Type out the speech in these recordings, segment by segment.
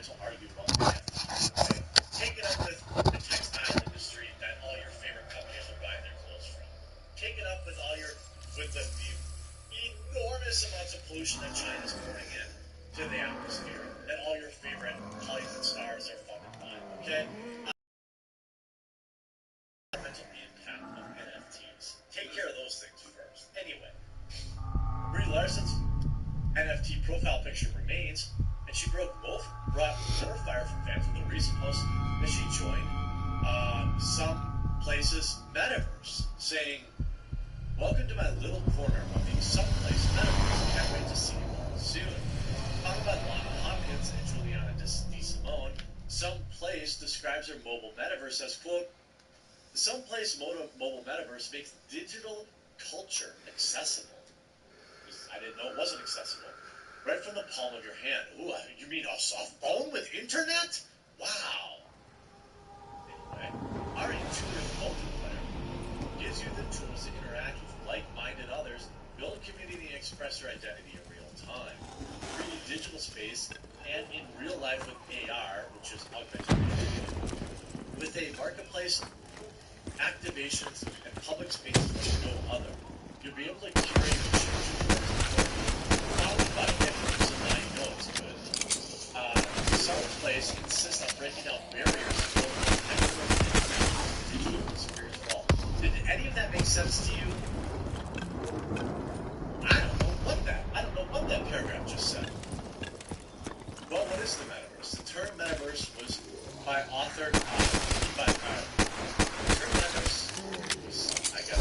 to argue about NFTs, okay? Take it up with the textile industry that all your favorite companies are buying their clothes from. Take it up with the enormous amounts of pollution that China's pouring in to the atmosphere that all your favorite Hollywood stars are funded by, okay? Mental impact of NFTs. Take care of those things first. Anyway, Brie Larson's NFT profile picture remains, and she brought more fire from fans with a recent post that she joined some places metaverse, saying, "Welcome to my little corner of the someplace metaverse. Can't wait to see you all soon." Talking about Lana Hopkins and Juliana DeSimone, Someplace describes her mobile metaverse as, quote, "The Someplace mobile metaverse makes digital culture accessible." I didn't know it wasn't accessible. Right from the palm of your hand. Ooh, you mean a soft phone with internet? Wow. Anyway, our intuitive multiplayer gives you the tools to interact with like-minded others, build community, and express your identity in real time. 3D digital space and in real life with AR, which is augmented reality, with a marketplace, activations, and public spaces like no other. You'll be able to curate and change your Someplace insists on breaking down barriers to build a digital experience for all. Did any of that make sense to you? I don't know what that paragraph just said. Well, what is the metaverse? The term metaverse was by author the term metaverse was, I guess,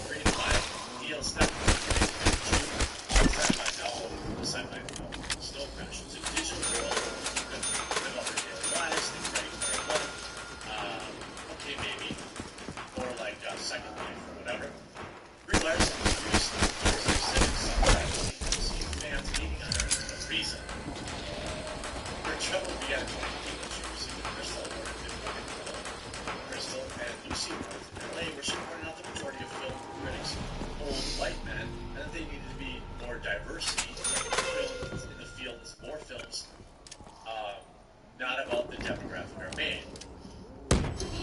created by Neil Stephan. Sci-fi novel, Snow Crash. It's a digital world that live out their daily lives, they break their life, okay, maybe, or like Second Life or whatever. Brie Larson used specific subtitles to fans meeting on her for a reason. Her trouble began in 2018 when she received a Crystal Award at Crystal and Lucy Awards in LA, where she pointed out the majority of film critics old white men, and that they needed to be more diversity in the field as more films not about the demographic are made.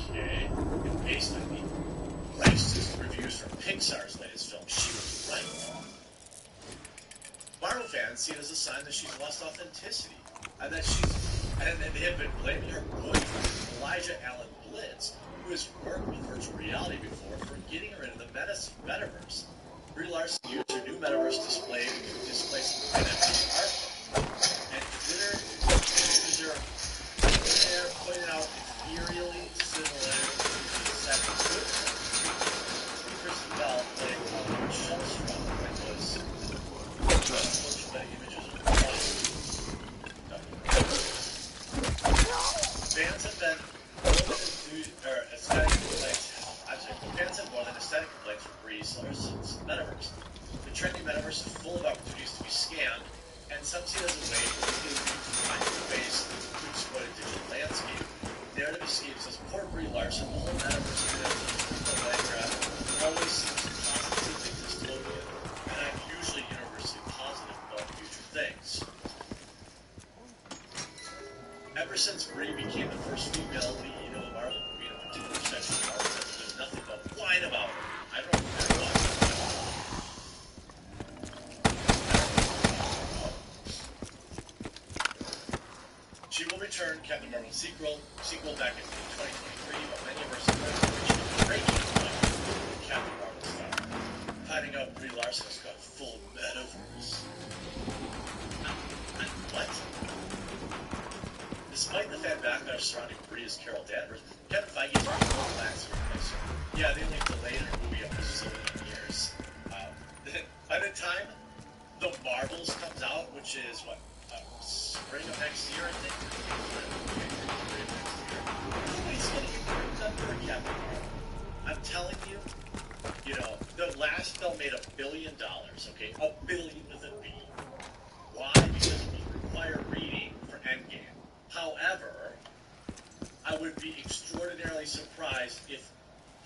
Okay, and based on the racist reviews from Pixar's latest film, she was right. Marvel fans see it as a sign that she's lost authenticity, and that they have been blaming her boyfriend, Elijah Allen Blitz, who has worked with virtual reality before, for getting her into the metaverse. Brie Larson used her new metaverse display to display some NFT art, and Twitter user pointed out eerily similar to the second good. Kristen Bell played on Shellstruck that was social images of fans have been fans have more than aesthetic complaints for Brie Larson's metaverse. The trendy metaverse is full of opportunities to be scammed, and some see it as a way to find new ways to exploit a digital landscape. Narrative Escape says, poor Brie Larson, the whole metaverse always seems positive dystopia, and I'm usually universally positive about future things. Ever since Brie became the first female lead of a Marvel movie in a particular section of Marvel, there's nothing but whine about her. I don't know who that was. She will return Captain Marvel sequel back in 2023, but many of her supporters reached a breaking point with Captain Marvel star. Finding out Brie Larson has got full metaverse. What? Despite the fan backlash surrounding Brie as Carol Danvers, Kevin Feige is running full plans to replace her. Yeah, they only delayed her movie up to 7 years. By the time The Marvels comes out, which is what? Spring of next year, I think. He's going to get done for Captain Marvel. I'm telling you, the last film made $1 billion, okay? $1 billion with a B. Why? Because it was required reading for Endgame. However, I would be extraordinarily surprised if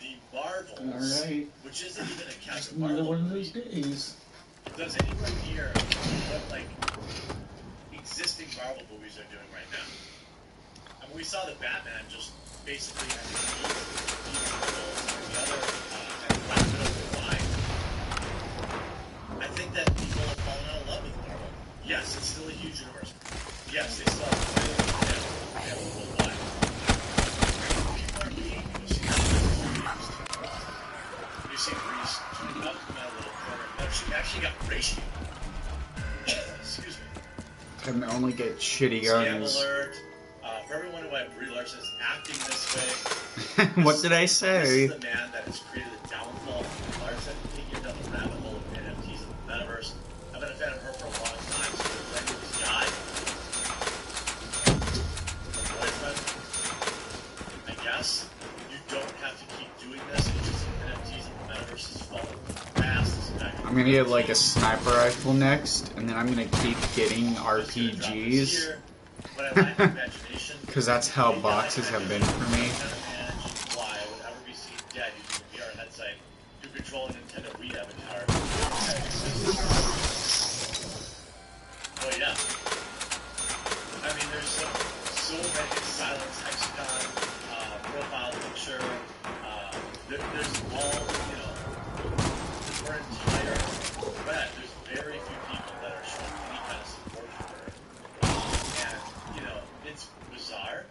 the Marvels, which isn't even a Captain Marvel one of movie, those days, does anywhere near what, existing Marvel movies are doing right now. I mean, we saw the Batman just basically the other and Black Widow combined. I think that people have fallen out of love with Marvel. Yes, it's still a huge universe. Yes, they still have worldwide. People are being, you see Reese turning up from that little corner. No, she actually got ratio. Excuse me. Can only get shitty guns. Scam alert. For everyone who had Brie Larson is acting this way. What did I say? This is the man that has created the downfall of Brie Larson, taking down the rabbit hole of NFTs in the metaverse. I've been a fan of her for a long time, so when this guy, her boyfriend, I guess, you don't have to keep doing this. It's just NFTs in the metaverse is falling fast. I'm gonna get like a sniper rifle next, and then I'm gonna keep getting RPGs. Because that's how boxes have been for me. Oh yeah. I mean, there's so many silence hexagon, profile picture. There's all, you know, her entire thread. There's very few people that are showing any kind of support for her. And, you know, it's bizarre.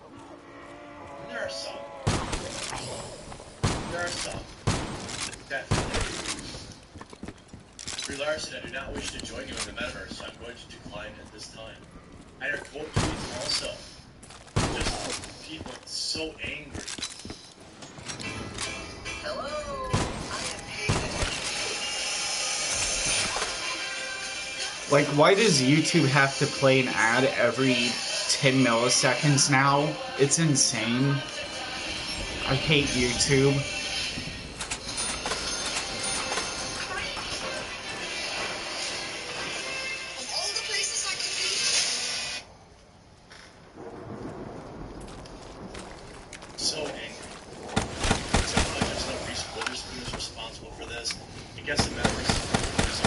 And there are some. Definitely. Brie Larson, I do not wish to join you in the metaverse, so I'm going to decline at this time. And her quote tweets also. Just people so angry. Hello, I am hated. Like, why does YouTube have to play an ad every 10 milliseconds now? It's insane. I hate YouTube. So angry. Somehow just no Reese Witherspoon is responsible for this. I guess the metaverse is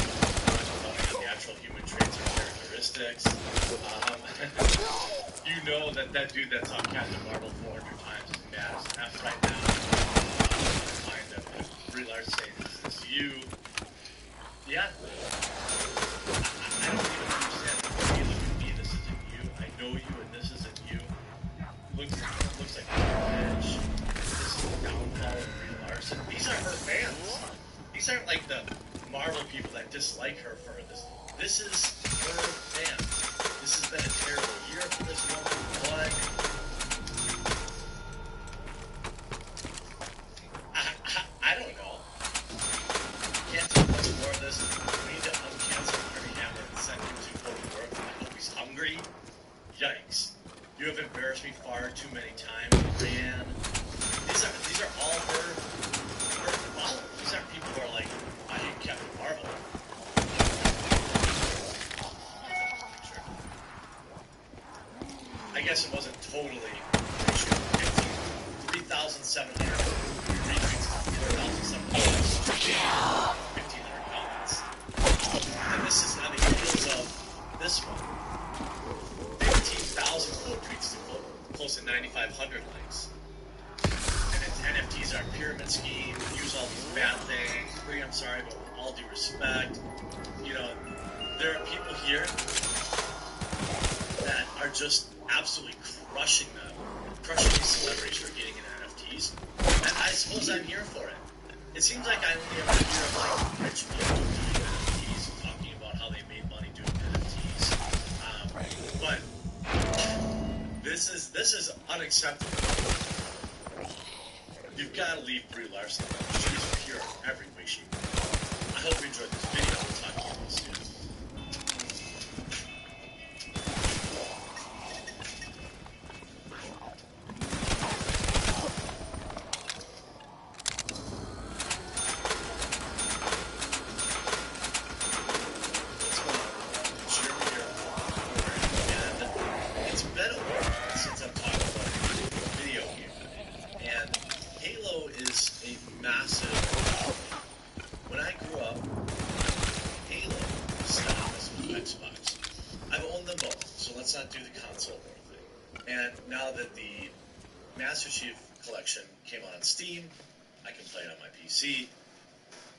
about natural human traits or characteristics. You know that dude that's on Captain Marvel 400 times is mad as F right now. Mind of Brie Larson saying, "Is this you?" Yeah. I don't even understand. Hey, look at me. This isn't you. I know you, and this isn't you. Looks like garbage. This is the downfall of Brie Larson. These aren't her fans. These aren't like the Marvel people that dislike her for this. This is her fans. This has been a terrible year for this woman. But I don't know. Can't do much more of this. We need to uncancel Harry Hamlin and send him to go to work. I hope he's hungry. Yikes. You have embarrassed me far too many times, Brienne. These are all her followers. These aren't people who are like, I hate Captain Marvel. I guess it wasn't totally 3,700 retweets, 4,700 1,500 comments. And this is on the heels of this one. 15,000 quote tweets to close to 9,500 likes. And its NFTs are a pyramid scheme, use all these bad things. Brie, I'm sorry, but with all due respect, you know, there are people here that are just absolutely crushing them, crushing these celebrities for getting into NFTs. And I suppose I'm here for it. It seems like I only ever hear of like rich people doing NFTs, talking about how they made money doing NFTs. But this is unacceptable. You've got to leave Brie Larson alone. She's pure in every way, shape, and form. I hope you enjoyed this video. We'll talk to you all soon. Let's not do the And now that the Master Chief Collection came out on Steam, I can play it on my PC.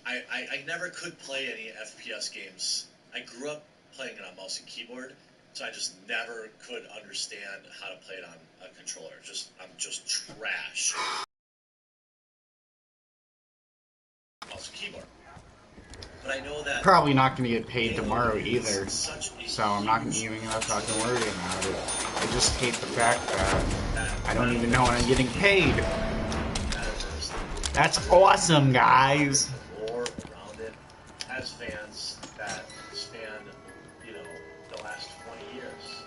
I never could play any FPS games. I grew up playing it on mouse and keyboard, so I just never could understand how to play it on a controller. I'm just trash. Mouse and keyboard. But I know that Probably not going to get paid tomorrow either, so I'm not even going to fucking worry about it. I just hate the fact that I don't even know when I'm getting paid. That's awesome, guys. Or around it as fans that span, the last 20 years.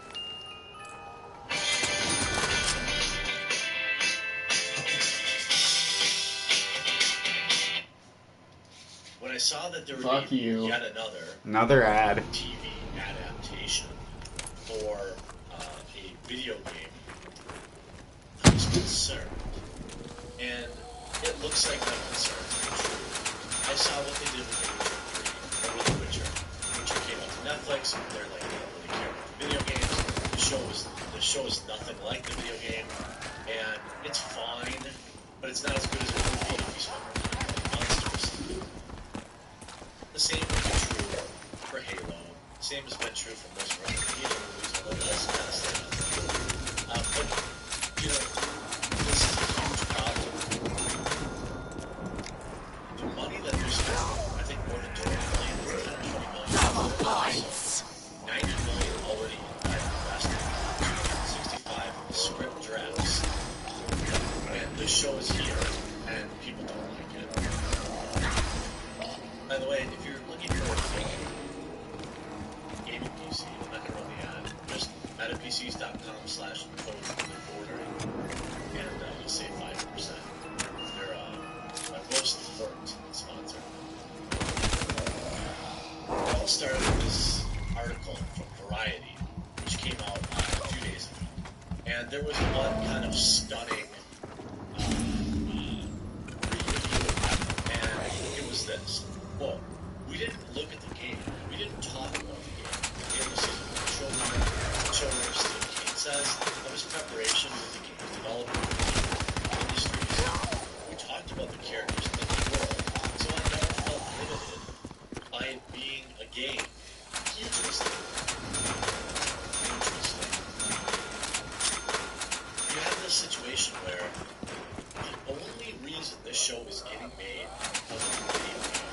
When I saw that there would be yet another ad TV adaptation for a video game, I was concerned. And it looks like my concerns were true. I saw what they did with The Witcher. Witcher came out to Netflix, and they're like, they don't really care about the video games. The show is nothing like the video game, and it's fine, but it's not as good as it would be if you spent more time playing monsters. The same would be true for Halo. The same has been true for most of our Halo movies, although less kind of stand out. But, this is a huge problem. The money that they're spending, I think more than 20 million, is $120 million. So 90 million already invested, 265 script drafts, and the show is here, and people don't like it. By the way, if you're looking for a gaming PC, I'm not going to run the ad, just metapcs.com/code-ordering, and you'll save 5%. They're my most important sponsor. It all started with this article from Variety, which came out a few days ago. And there was one kind of stunning review, and it was this. Well, we didn't look at the game. We didn't talk about the game. The game was showrunner Steve Kane says of his preparation with the game development industries. We talked about the characters in the world, so I never felt limited by it being a game. Interesting. You have this situation where the only reason this show is getting made because of the video game.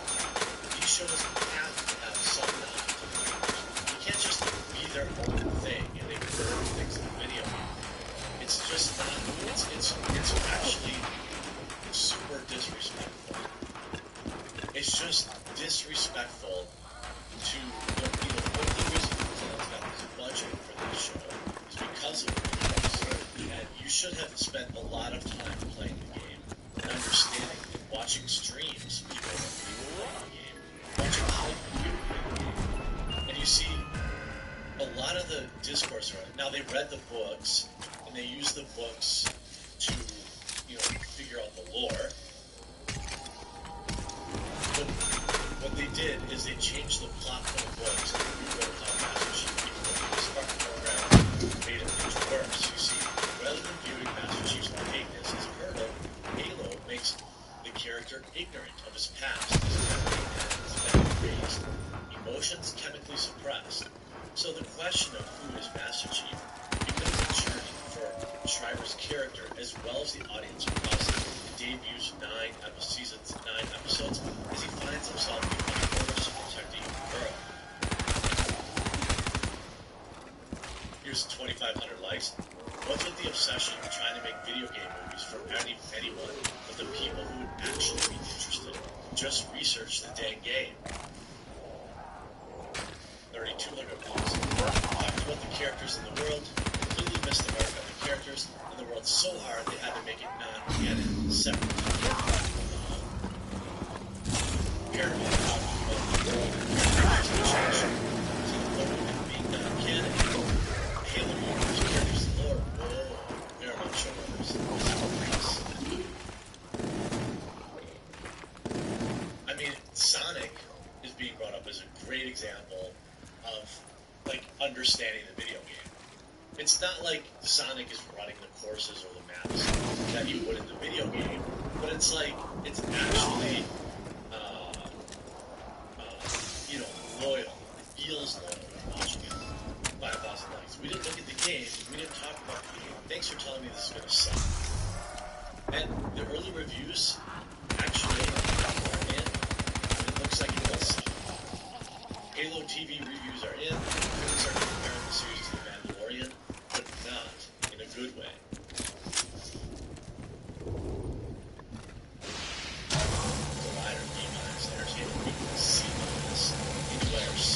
These shows have to have some nod to the games. You can't just be their own thing and they burn things in the video game. It's just not. It's actually super disrespectful. It's just disrespectful to one of the reasons Colin's got this budget for this show is because of the games. And you should have spent a lot of time playing the game and understanding and watching streams of people that play the game, watching how people play the game. And you see a lot of the discourse around it. Now they read the books and they use the books to, figure out the lore. But what they did is they changed the plot of the books and rewrote how Master Chief became the Spartan program made it into worse. You see, rather than viewing Master Chief's weakness as a hurdle, Halo makes the character ignorant of his past, his memory, and his memory raised, emotions chemically suppressed. So the question of who is Master Chief becomes a journey for Shriver's character as well as the audience because it debuts 9 episodes as he finds himself becoming orders to protect a young girl. Here's 2,500 likes. What's with the obsession of trying to make video game movies for anyone but the people who would actually be interested? Just research the dang game. 3,200 likes. Talked about the characters in the world, completely missed the mark on the characters in the world so hard they had to make it non-canon, separate. Paramount talked about the characters in the church. So the world being non-canon. Halo universe characters in the lore. Whoa. Paramount showrunners. I mean, Sonic is being brought up as a great example of, understanding the video game. It's not like Sonic is running the courses or the maps that you would in the video game, but it's like, it's actually, you know, loyal. It feels loyal watching it. 5,000 likes. We didn't look at the game. We didn't talk about the game. Thanks for telling me this is going to suck. And the early reviews actually are in. It looks like it will suck. Halo TV reviews are in. Critics are comparing the series to The Mandalorian, but not in a good way. The lighter B-minus entertainment equals C-minus into IRC.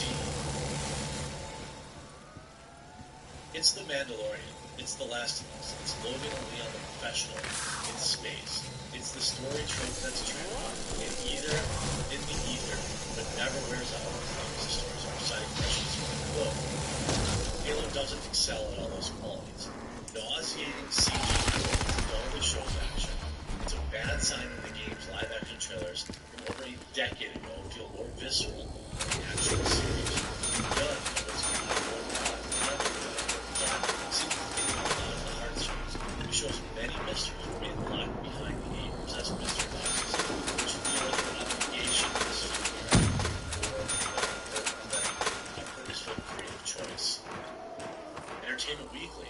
It's The Mandalorian. It's The Last of Us. It's Logan and Leon the Professional in space. It's the story trope that's true in the ether, but never wears out as long as the stories are exciting questions from the book. Halo doesn't excel at all those qualities. Nauseating CG only shows action. It's a bad sign that the game's live-action trailers from over a decade ago feel more visceral than the actual series. None of it's more It shows many mysteries remain locked behind the game, as mystery boxes, which feel like an obligation to this figure, or a purposeful creative choice. Entertainment Weekly.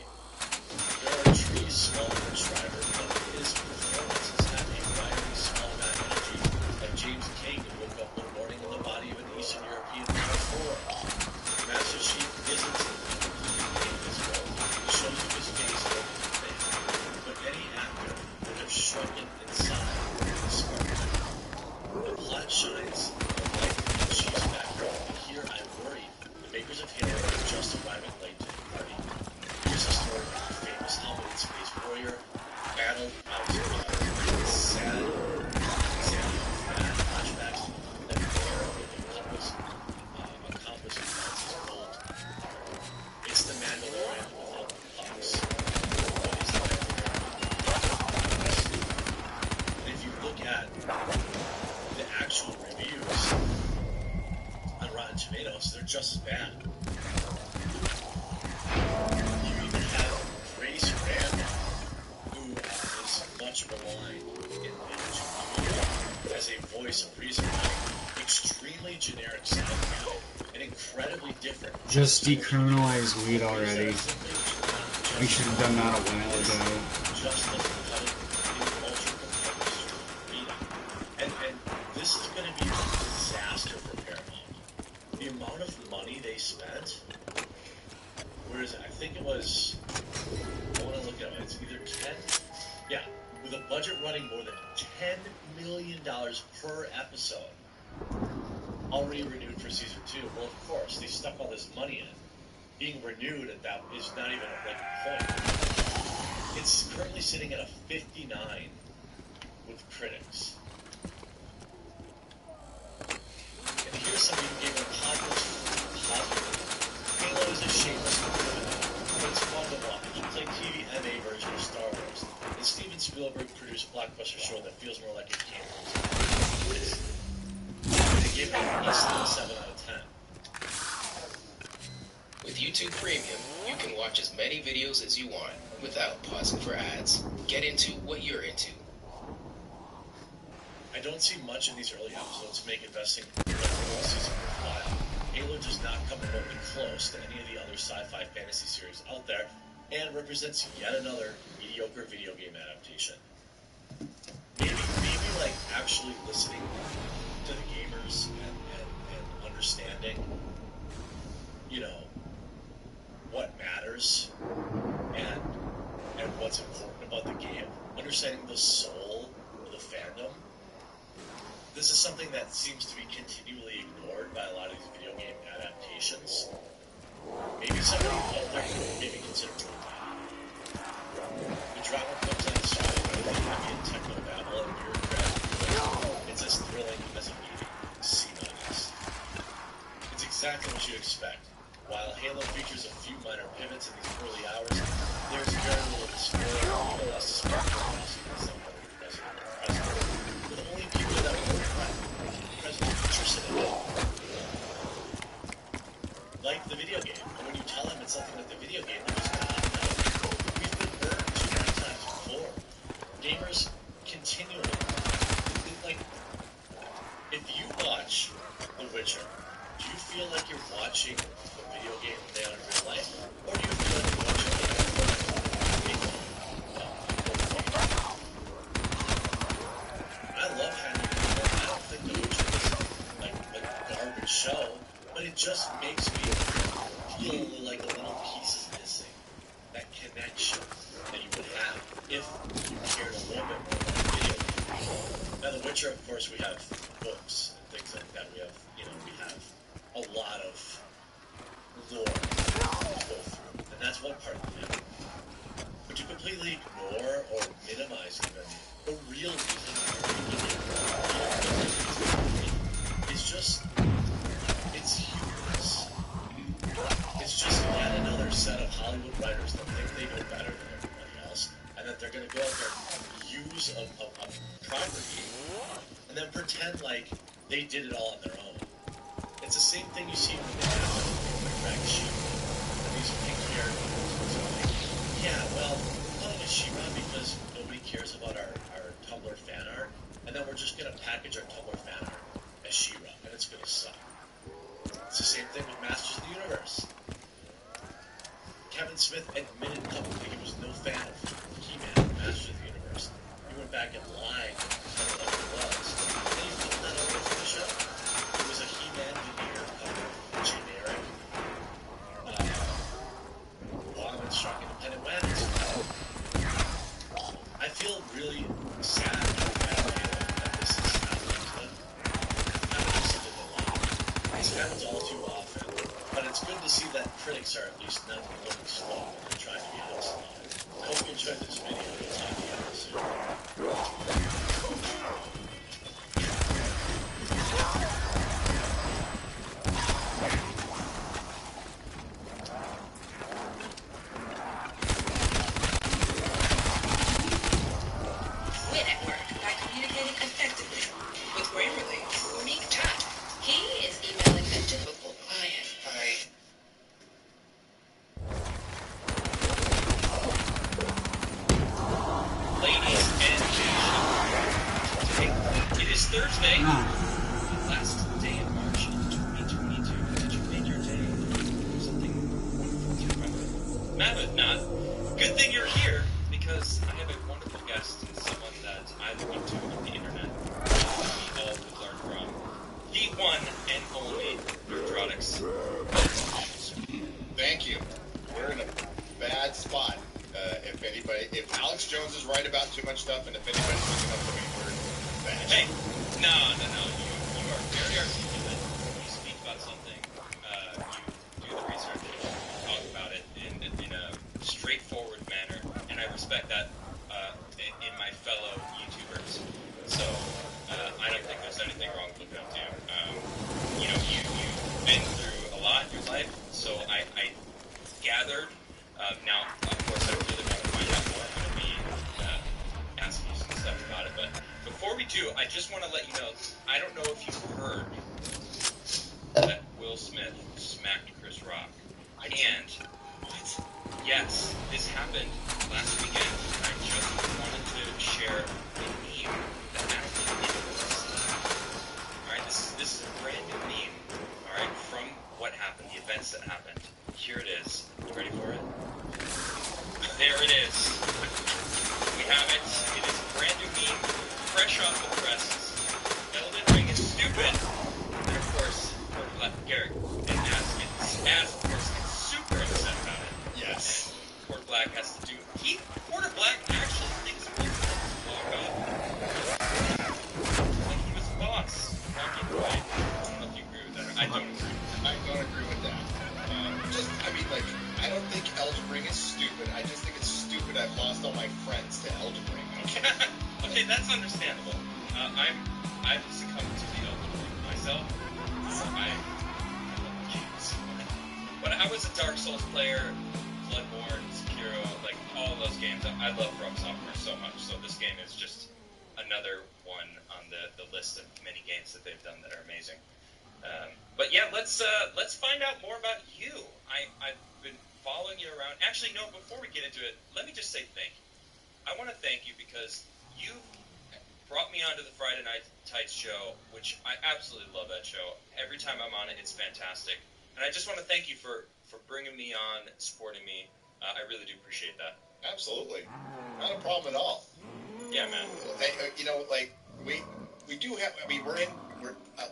There are trees smaller than Shriver, but his performance is not a fiery small man energy like James King who woke up one morning in the body of an Eastern European power. Master Chief isn't in his role. He shows you his face or his face. But any actor would have shrunken inside the spark. The plot shines the light in the Chief's background, and here I worry the makers of Halo are just arriving late to the party. Here's a story of a famous helmeted space warrior battled out in sad flashbacks that bear with the accomplished events as gold. It's The Mandalorian without the pucks. What is The Mandalorian? And if you look at the actual reviews on Rotten Tomatoes, they're just as bad. You even have Grace Randall, who is much maligned in the community as a voice of reason, extremely generic sci-fi and incredibly different. Just decriminalize weed already. We should have done that a while ago. Just doesn't cut it in ultra-competitive arena. And this is going to be a disaster for Paramount. The amount of money they spent, where is it? I think it was, I want to look at it, it's either 10, yeah, with a budget running more than $10 million per episode, already renewed for season 2. Well, of course, they stuck all this money in. Being renewed at that is not even like a point. It's currently sitting at a 59 with critics. And here's somebody who gave it a positive. Halo is a shameless criminal, but it's fun to watch. Play TV MA version of Star Wars. The Steven Spielberg produced blockbuster show that feels more like a game. They gave it a less than 7 out of 10. With YouTube Premium, you can watch as many videos as you want without pausing for ads. Get into what you're into. I don't see much in these early episodes make investing in the whole season worthwhile. Halo does not come remotely close to any of the other sci-fi fantasy series out there, and represents yet another mediocre video game adaptation. Maybe like actually listening to the gamers and understanding, you know, what matters and what's important about the game, understanding the soul of the fandom. This is something that seems to be continually ignored by a lot of these video game adaptations. Maybe somebody out there could maybe consider doing that. The drama comes on the side of the heavy and techno-babble and bureaucrat. It's as thrilling as a meeting. C-minus. It's exactly what you'd expect. While Halo features a few minor pivots in these early hours, there's very little to spoil or even less to spectacle than some other president. With only people that were present interested in it. Like the video game. And when you tell them it's something like the video game, they're just not gamers continually, like, if you watch The Witcher, do you feel like you're watching a video game play out in real life, or do you feel like you're watching a I love Henry Cavill. I don't think The Witcher is like a garbage show, but it just makes me feel like a little piece is missing. That connection that you would have if you cared a little bit more about video games. Now, The Witcher, of course, we have books and things like that. We have a lot of lore to go through, and that's one part of the game. But to completely ignore or minimize even the real reason it's just, it's humorous. It's just yet another set of Hollywood writers that think they know better than everybody else, and that they're going to go out there and use a property and then pretend like they did it all on their own. It's the same thing you see when they have like She-Ra and these pink characters. Like, yeah, well, we're calling it She-Ra because nobody cares about our Tumblr fan art, and then we're just going to package our Tumblr fan art as She-Ra, and it's going to suck. It's the same thing with Masters of the Universe. Kevin Smith admitted publicly he was no fan of He-Man and Masters of the Universe. He went back and lied and told it was. And he put that over for the show. It was a He-Man veneer cover, generic, long-and-strong independent webs. I feel really sad that this is happening to them. Happens a lot. This happens all too often. But it's good to see that critics are at least not looking slow when they're trying to be honest about it. I hope you enjoyed this video. We'll talk to you guys soon. Win at work by communicating effectively with Grammarly's unique chat. He is emailing a difficult client. Hi. Ladies and gentlemen, it is Thursday, last day in March 2022. Did you make your day something wonderful to remember? Matt, if not, good thing you're here, because I have a wonderful guest, someone that I look up to on the internet. We all could learn from the one and only Neurotics. Thank you. We're in a bad spot. If Alex Jones is right about too much stuff, and if anybody's looking up to me, we're bad. Hey, no. You are very articulate. When you speak about something, you do the research, talk about it in a straightforward manner, and I respect that in my fellow YouTubers. So I don't think there's anything wrong with looking up to you. You've been through a lot in your life, so I gathered. Now, of course, I really want to find out more. I'm going to be asking you some stuff about it. But before we do, I just want to let you know, I don't know if you've heard that Will Smith smacked Chris Rock. And, yes, this happened last weekend. And I just wanted to share a meme that I don't think anyone has seen. Alright, this is a brand new meme. Alright, from what happened, the events that happened. Here it is. You ready for it? There it is. We have it. It is a brand new meme, fresh off the presses. Elden Ring is stupid. And of course, Garrett and Az, of course, gets super upset about it. Yes. And Porter Black has to do. Porter Black actually thinks Will Smith is walk up. Like he was the boss. Walking away. I don't know if you agree with that. I don't agree. I don't agree with that. I don't think Elden Ring is stupid. I just think it's stupid I've lost all my friends to Elden Ring. Okay, that's understandable. I've succumbed to the Elden Ring myself. So I love games. But I was a Dark Souls player, Bloodborne, Sekiro, like all those games. I love From Software so much. So this game is just another one on the list of many games that they've done that are amazing. But yeah, let's find out more about you. I've been following you around. Actually, no, before we get into it, let me just say thank you. I want to thank you because you brought me onto the Friday Night Tights show, which I absolutely love that show. Every time I'm on it, it's fantastic. And I just want to thank you for bringing me on, supporting me. I really do appreciate that. Absolutely. Not a problem at all. Yeah, man. You know, like, we do have, I mean, we're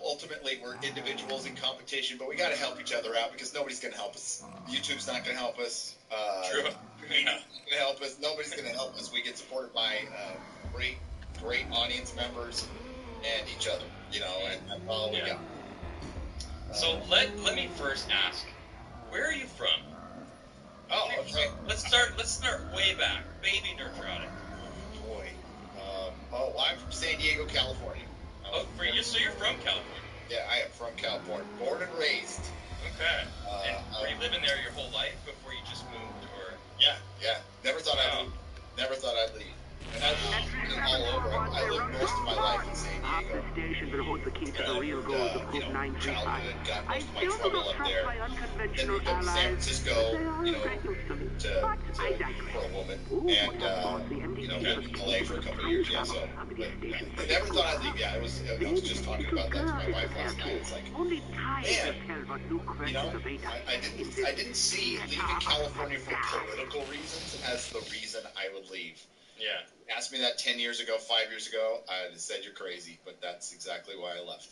ultimately, we're individuals in competition, but we got to help each other out because nobody's going to help us. YouTube's not going to help us. True. Media's not going to help us. Nobody's going to help us. We get supported by great audience members and each other, you know, and that's all we got. So let me first ask, where are you from? Oh, okay. Let's start way back. Baby Nerdrotic. Boy. I'm from San Diego, California. So you're from California? Yeah, I am from California. Born and raised. Okay. And were you living there your whole life before you just moved, or? Yeah. Never thought I'd leave. Never thought I'd leave. And I've been all over. I lived most of my life in San Diego. Childhood, got most of my trouble up there. Then moved up to San Francisco, you know, for a woman. And, lived in LA for a couple of years, yeah. So, but I never thought I'd leave. Yeah, I was just talking about that to my wife last night. It's like, man, you know, I didn't see leaving California for political reasons as the reason I would leave. Yeah. Asked me that 10 years ago, 5 years ago, I'd have said you're crazy, but that's exactly why I left.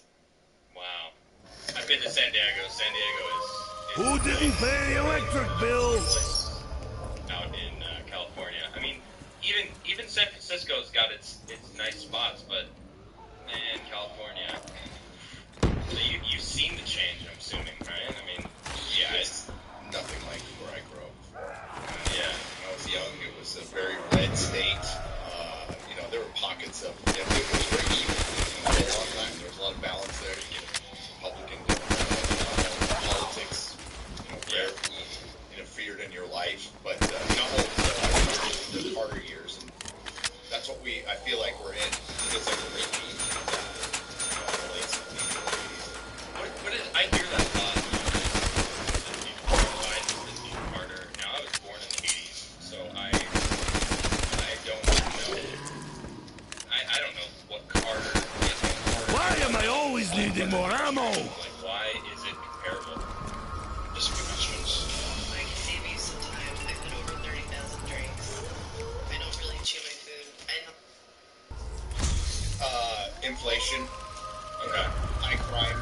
Wow. I've been to San Diego. San Diego is Who didn't pay the electric bill? Out in California. I mean, even San Francisco's got its nice spots, but man, California. So you've seen the change, I'm assuming, right? I mean, yeah, it's nothing like where I grew up. Yeah. When I was young, it was a very red state. There were pockets of, it was very even for a long time. There was a lot of balance there. You get Republican politics, rarely interfered in your life, but not the harder years, and that's what I feel like we're in. It feels like a repeat of the late 70s, early 80s. What is, I hear that a lot. Carter. Now, I was born in the 80s, so I don't know. I don't know what Carter is. Why am I always needing more ammo? Like, why is it comparable? Just good questions. I can save you some time. I've been over 30,000 drinks. I don't really chew my food. Inflation. Okay. High crime.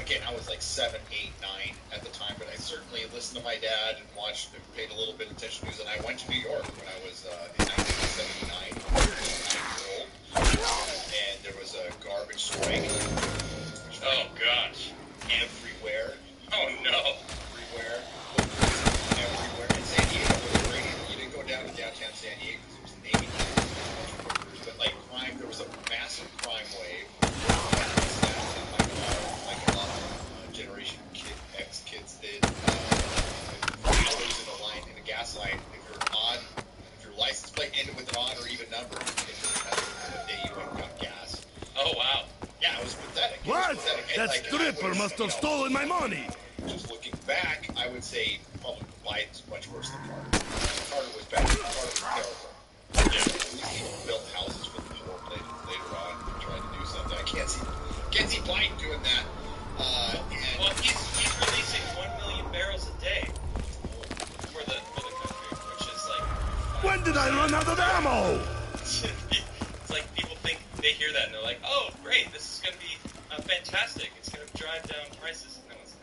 Again, I was like 7, 8, 9 at the time, but I certainly listened to my dad and watched and paid a little bit of attention to news. And I went to New York when I was in 1979, 9-year-old, and there was a garbage strike. Oh gosh. Everywhere. Oh no. Everywhere in San Diego was crazy. You didn't go down to downtown San Diego because it was Navy. But like crime, there was a massive crime wave. Like a lot of Generation X kids did. Hours in a line, in a gas line. If your license plate ended with an odd or even number, the day you went and got gas. Oh wow. Yeah, it was pathetic. What? That stripper must have stolen my money. Just looking back, I would say probably Biden's much worse than Carter. Carter was bad. Carter was terrible. Yeah, at least he built houses for the poor later on and tried to do something. I can't see Biden doing that. Well, he's releasing 1 million barrels a day for the country, which is like. When did I run out of ammo? It's like people think they hear that and they're like, "Oh, great! This is going to be fantastic. It's going to drive down prices." No, it's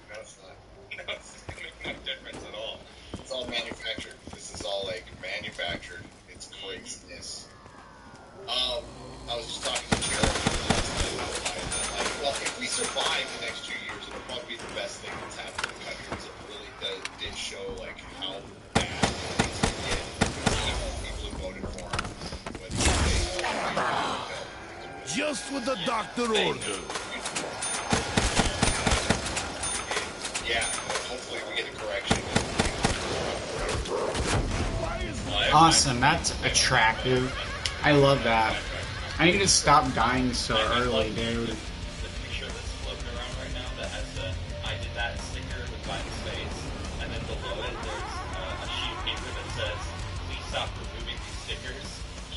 not. No, it's going to make no difference at all. It's all manufactured. This is all like manufactured. It's craziness. I was just talking to Jared if we survive the next 2 years, it'll probably be the best thing that's happened in the country because it really did show like how bad things can get. People who voted for him. Just what the doctor ordered. Yeah, hopefully we get a correction. Awesome, that's attractive. I love that. I need to stop dying so early, dude. The picture that's floating around right now that has the "I did that" sticker with Biden's face, and then below it there's a sheet of paper that says, "Please stop removing these stickers.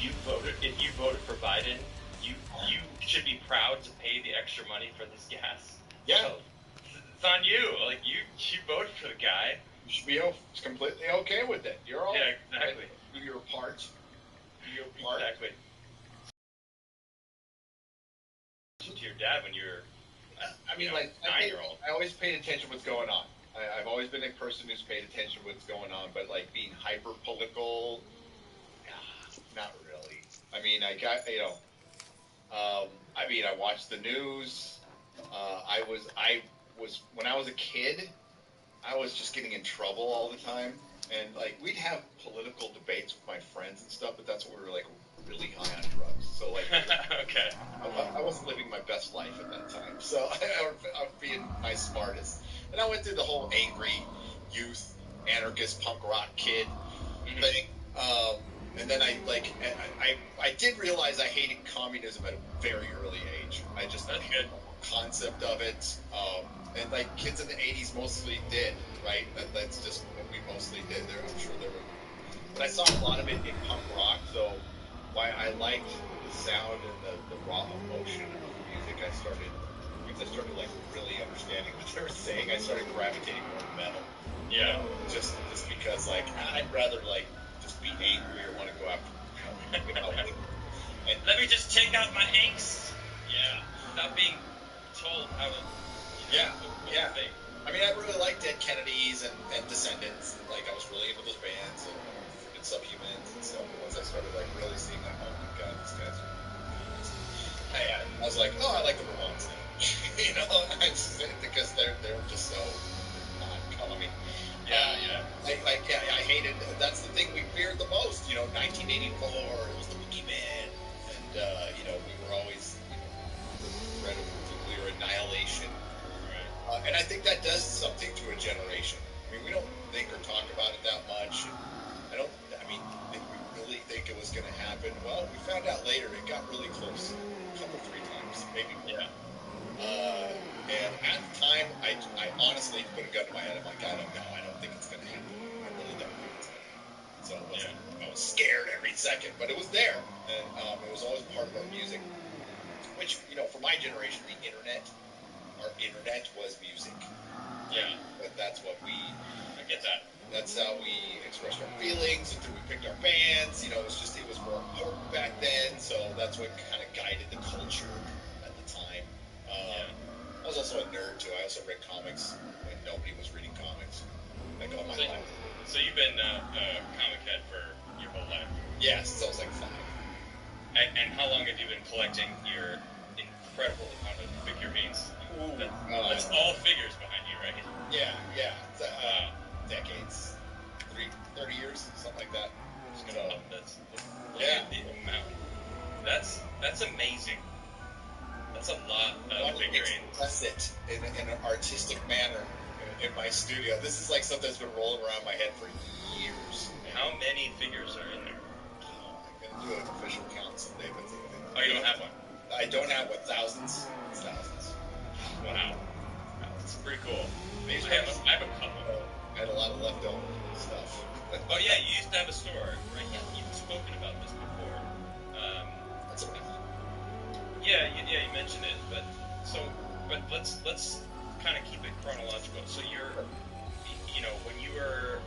if you voted for Biden, you should be proud to pay the extra money for this gas. Yeah. So, it's on you. Like you voted for the guy. You should be completely okay with it. You're all exactly. Do your part. Do your part. Exactly. To your dad when you were, I mean, like 9-year-old. I always paid attention to what's going on. I've always been a person who's paid attention to what's going on, but like being hyper political, not really. I mean, I got I mean, I watched the news. I was when I was a kid, I was just getting in trouble all the time, and like we'd have political debates with my friends and stuff, but that's when we were like really high on drugs. So like, okay. I wasn't living my best life at that time, so I was being my smartest. And I went through the whole angry youth, anarchist, punk rock kid thing. And then I did realize I hated communism at a very early age. I just That's good. The concept of it. And like kids in the 80s mostly did, right? That's just what we mostly did. I'm sure there were, but I saw a lot of it in punk rock. So why I liked the sound and the raw emotion of the music, once I started like really understanding what they were saying, I started gravitating more to metal. Yeah. Just because like I'd rather like just be angry or want to go after. And let me just take out my angst. Yeah. Without being told how to. Yeah. Think. I mean, I really liked Dead Kennedys and Descendants. And, like I was really into those bands and Subhumans and stuff. But once I started like really seeing like, oh my god, these guys are. I was like, oh, I like the Ramones now. You know, because they're just so non-coming. Yeah. I hated. That's the thing we feared the most. You know, 1984. It was the Boogeyman, and you know, we were always read of nuclear annihilation. Right. And I think that does something to a generation. I mean, we don't think or talk about it that much. Did we really think it was going to happen? Well, we found out later. It got really close, a couple, 3 times, maybe more. Yeah. And at the time, I honestly put a gun to my head. I'm like, I don't know. I don't think it's going to happen. I really don't think it's going to happen. So I was scared every second, but it was there. And it was always part of our music, which, you know, for my generation, our internet was music. Yeah. But that's what I get that. That's how we expressed our feelings, and we picked our bands. You know, it was more important back then, so that's what kind of guided the culture at the time. I was also a nerd too. I also read comics when nobody was reading comics, like all my life. So you've been a comic head for your whole life? Yeah, since I was like 5. And how long have you been collecting your incredible amount of figurines? That's all figures behind you, right? Yeah. Decades, 30 years, something like that. The amount. That's amazing. That's a lot of figurines. Express it in an artistic manner in my studio. This is like something that's been rolling around my head for years. How many figures are in there? I'm gonna do an official count someday, but oh, you don't have one? I don't have one. Thousands. It's thousands. Wow. That's pretty cool. I have a couple. I had a lot of leftover stuff. Oh yeah, you used to have a store, right? Yeah, you've spoken about this before. That's okay. Yeah, you mentioned it, but let's kind of keep it chronological. So you know, when you were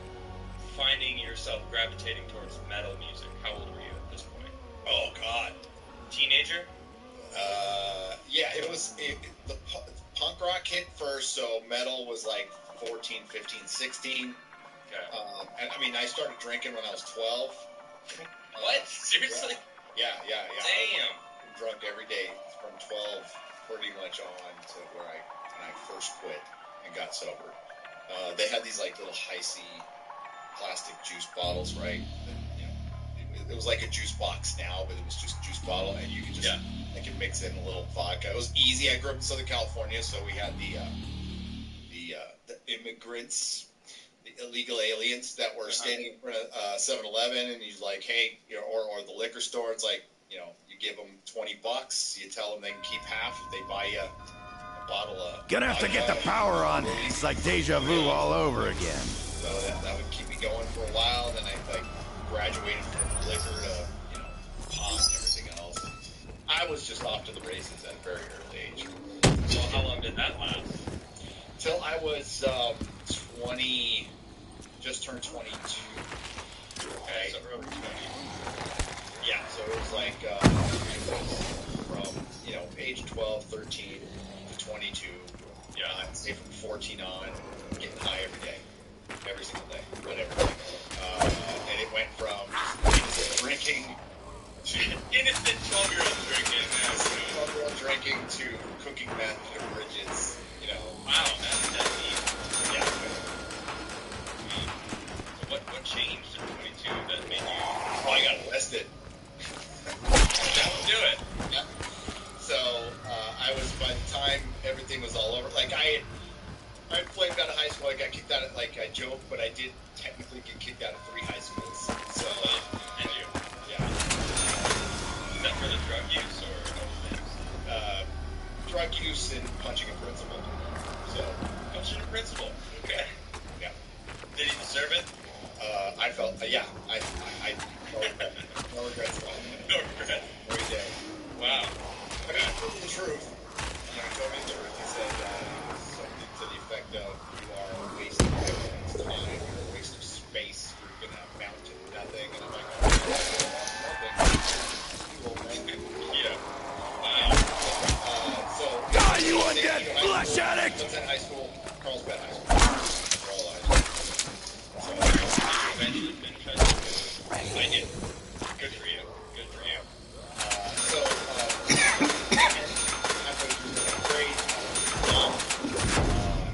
finding yourself gravitating towards metal music, how old were you at this point? Oh God, teenager? Yeah, the punk rock hit first, so metal was like 14, 15, 16. Okay. And I mean, I started drinking when I was 12. What? Seriously? Yeah. Damn. Drunk every day from 12 pretty much on to when I first quit and got sober. They had these like little Hi-C plastic juice bottles, right? It was like a juice box now, but it was just juice bottle, and you could just like mix in a little vodka. It was easy. I grew up in Southern California, so we had the immigrants, the illegal aliens that were standing in front of 7-Eleven, and he's like, hey, you know, or the liquor store. It's like, you know, you give them $20, you tell them they can keep half if they buy you a bottle of. Gonna have to get the power on. It's like deja vu all over again. So that would keep me going for a while. Then I like graduated from liquor to, you know, 14 on, getting high every single day, whatever. And it went from just drinking to innocent 12-year-old drinking. 12-year-old drinking to cooking meth in the bridges. You know. Wow, that's deep. Yeah. So what changed in 22 that made you? Well, I got arrested. That would do it. Yeah. So I was, by the time everything was all over, like I flamed out of high school. I got kicked out of, like I joke, but I did technically get kicked out of 3 high schools. So And you? yeah. Is that for the drug use or other things? Drug use and punching a principal. So Punching a principal. Okay. yeah. Did he deserve it? I felt yeah. I no regrets at all. No regret. Every day. Wow. I mean, he told me the truth. He told me the truth. He said something to the effect of, "You are a waste of everyone's time. You're a waste of space. You're gonna amount to nothing." And I'm like, "Oh, nothing." Yeah. Wow. So. God, you undead flesh addict! I was in high school, Carlsbad High School. We're all high school. So Eventually finish high school. I did. Good for you. Good for you. halfway through the grade,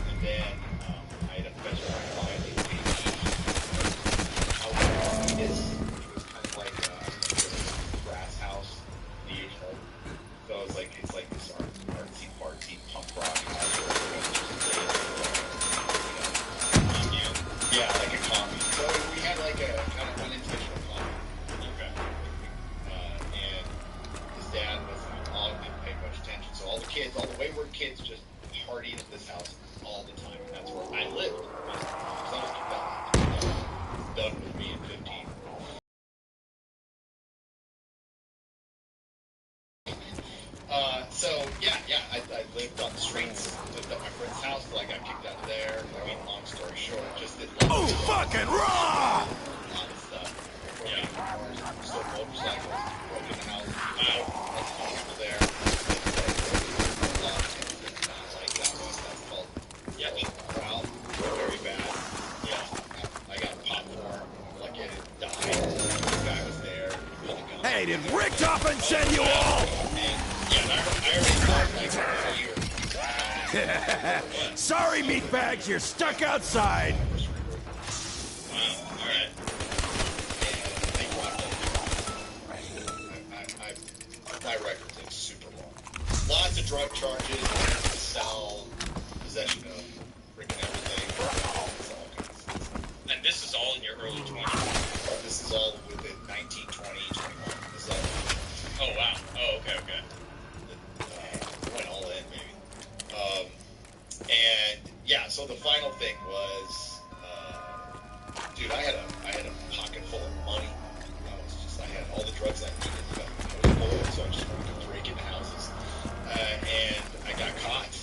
and then I had a best friend of mine named Amy. He was kind of like a grass house, the age home. So it's like this artsy punk rock house. Yeah, like a commune. So we had like a kind of unintentional commune. Okay. And his dad didn't pay much attention. So all the wayward kids just partied at this house all the time. And that's where I lived. Because I was kicked out. Done with me at 15. So I lived on the streets, lived at my friend's house till I got kicked out of there. I mean, long story short, just did Oh, fucking raw! a lot of stuff. Broke into cars, stole motorcycles, broke into houses. Wow, that's people there. Like that was, that's called Wow, very bad. Yeah, I got popped for, like it had died. The guy was there, really gun. Hey, did Rick Toppin send you all? And I already thought like for a year. Sorry, meatbags, you're stuck outside. Wow. All right. My record's like super long. Lots of drug charges, sell, possession of freaking everything. And this is all in your early 20s. This is all within 19, 20, 21. This is all. Oh wow. Oh okay. Went all in, maybe. And yeah, so the final thing was, dude, I had a pocket full of money. I had all the drugs I needed. I was bored, so I just wanted to break into houses. And I got caught.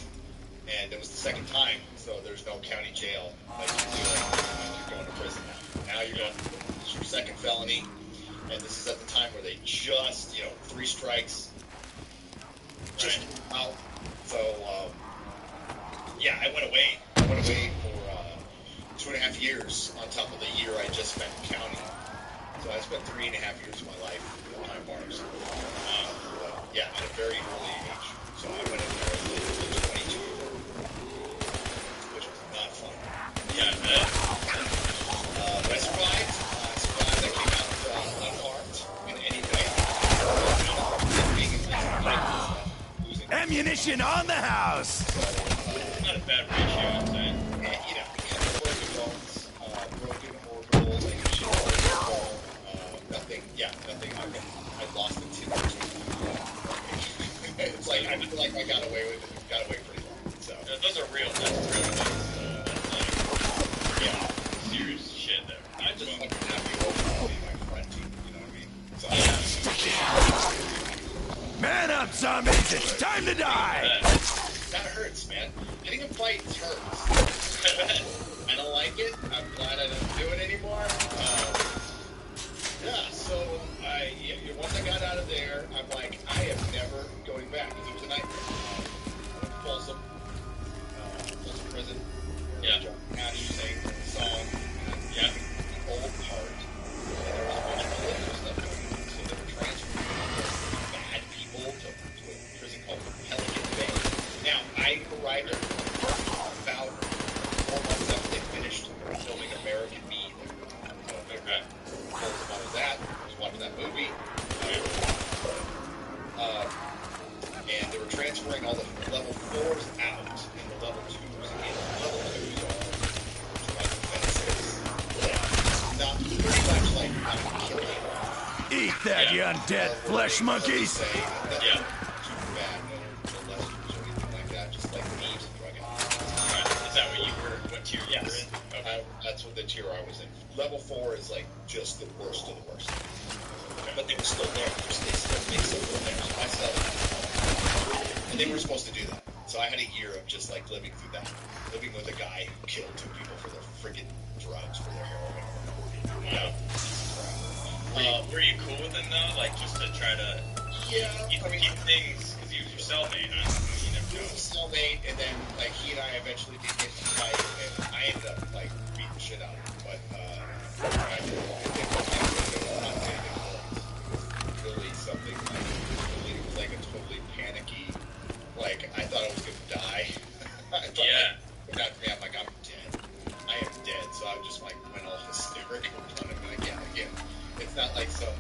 And it was the second time, so there's no county jail like you do. You're going to prison now. Now you're going. This is your second felony, and this is at the time where they just, 3 strikes. Just out. So, I went away. I went away for 2.5 years on top of the year I just spent in county. So I spent 3.5 years of my life behind bars. At a very early age. So I went in there at 22, which was not fun. Yeah. Yeah. But I survived. I came out unharmed in any way. Losing. Ammunition on the house! Not a bad ratio, I'd say. And, broken bones, broken orbital, like shit, nothing. I lost it 2 years. It's like I feel like I got away with it. Got away pretty long. So Those are real. That's real things. That's serious shit there. I just fucking happy to be my friend. You know what I mean? So Man up, zombies! It's time to die! that hurts, man. Getting a fight hurts. I don't like it. I'm glad I don't do it anymore. So once I got out of there, I'm like, I am never going back. Because it was a nightmare. I went to Folsom Prison. told him I was at. I was watching that movie. And they were transferring all the level 4s out and the level 2s in. Level 2s are like offenses. Not pretty much like not killing. Eat that, you undead flesh monkeys! Say that they're too bad, no lessers or anything like that, just like thieves and drug addicts. Right. Is that what tier you were in? Okay. That's what the tier I was in. Level 4 is like just the worst of the worst. Okay. But they were still there. They still mixed up with there. So I still and they were supposed to do that. So I had a year of just like living through that. Living with a guy who killed 2 people for their friggin' drugs, for their heroin. Wow. Were you cool with him though? Like just to try to keep things, because he was your cellmate, huh? You never know. He was a cellmate, and then like he and I eventually did get to fight, and I ended up like beating the shit out of him. But I did really something it was like a totally panicky. Like I thought I was gonna die. I thought like, me, I'm like, I'm dead. I am dead. So I just like went all hysterical on him. Like, yeah, again, it's not like some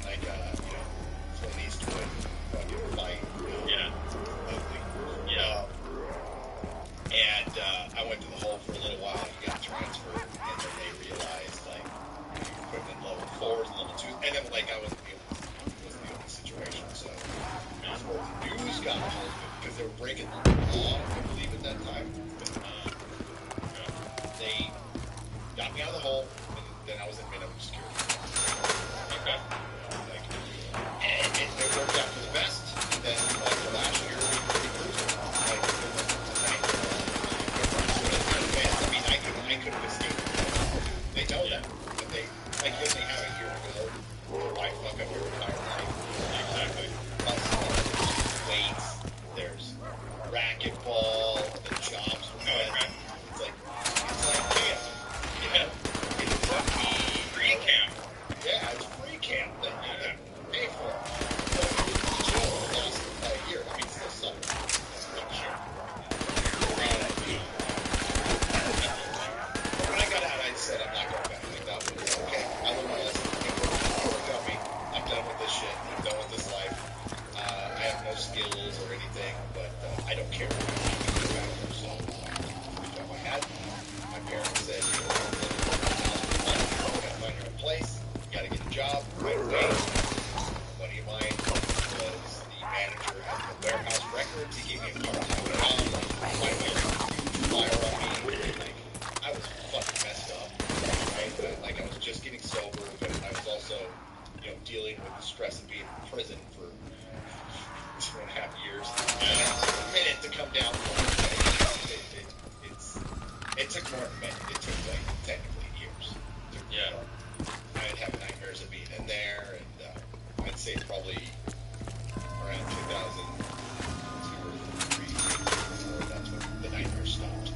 like Clint Eastwood fucking fight. Ugly. And I went to the hole for a little while. He got transferred, and then they realized like you put in level 4s and level 2s, and then like I wasn't the only situation. So as far as the news got a hold of it, because they were breaking the law, I believe at that time. They got me out of the hole, and then I was in minimum security. Okay. And it worked out for the best. And then like the last year, we cruised. Like it was a nightmare. I mean, I could have escaped. They know that, but they only have a year to go. Why fuck up your entire life? Exactly. Plus, there's weights, there's racquetball, the jobs were good. It's like camp. It took me Free camp. Yeah, it's free camp that you can pay for. So the jail lost a year. I mean, still sucked. Sure. When I got out, I said I'm not going back. Like that was okay. I learned my lesson. I'm done with this shit. I'm done with this life. I have no skills or anything, but I don't care. So the job I had, my parents said, you gotta find your own place. You gotta get a job right away. A buddy of mine was the manager at the warehouse records. He gave me a part-time job. My fire on me. Like, I was fucking messed up. Right? But, like, I was just getting sober, but I was also, dealing with the stress of being in prison for 2.5 years. And it took a minute to come down from it. It took more than a minute. It took, like, technically years. I would have nightmares of being in there, and I'd say probably around 2002 or 2003, that's when the nightmares stopped.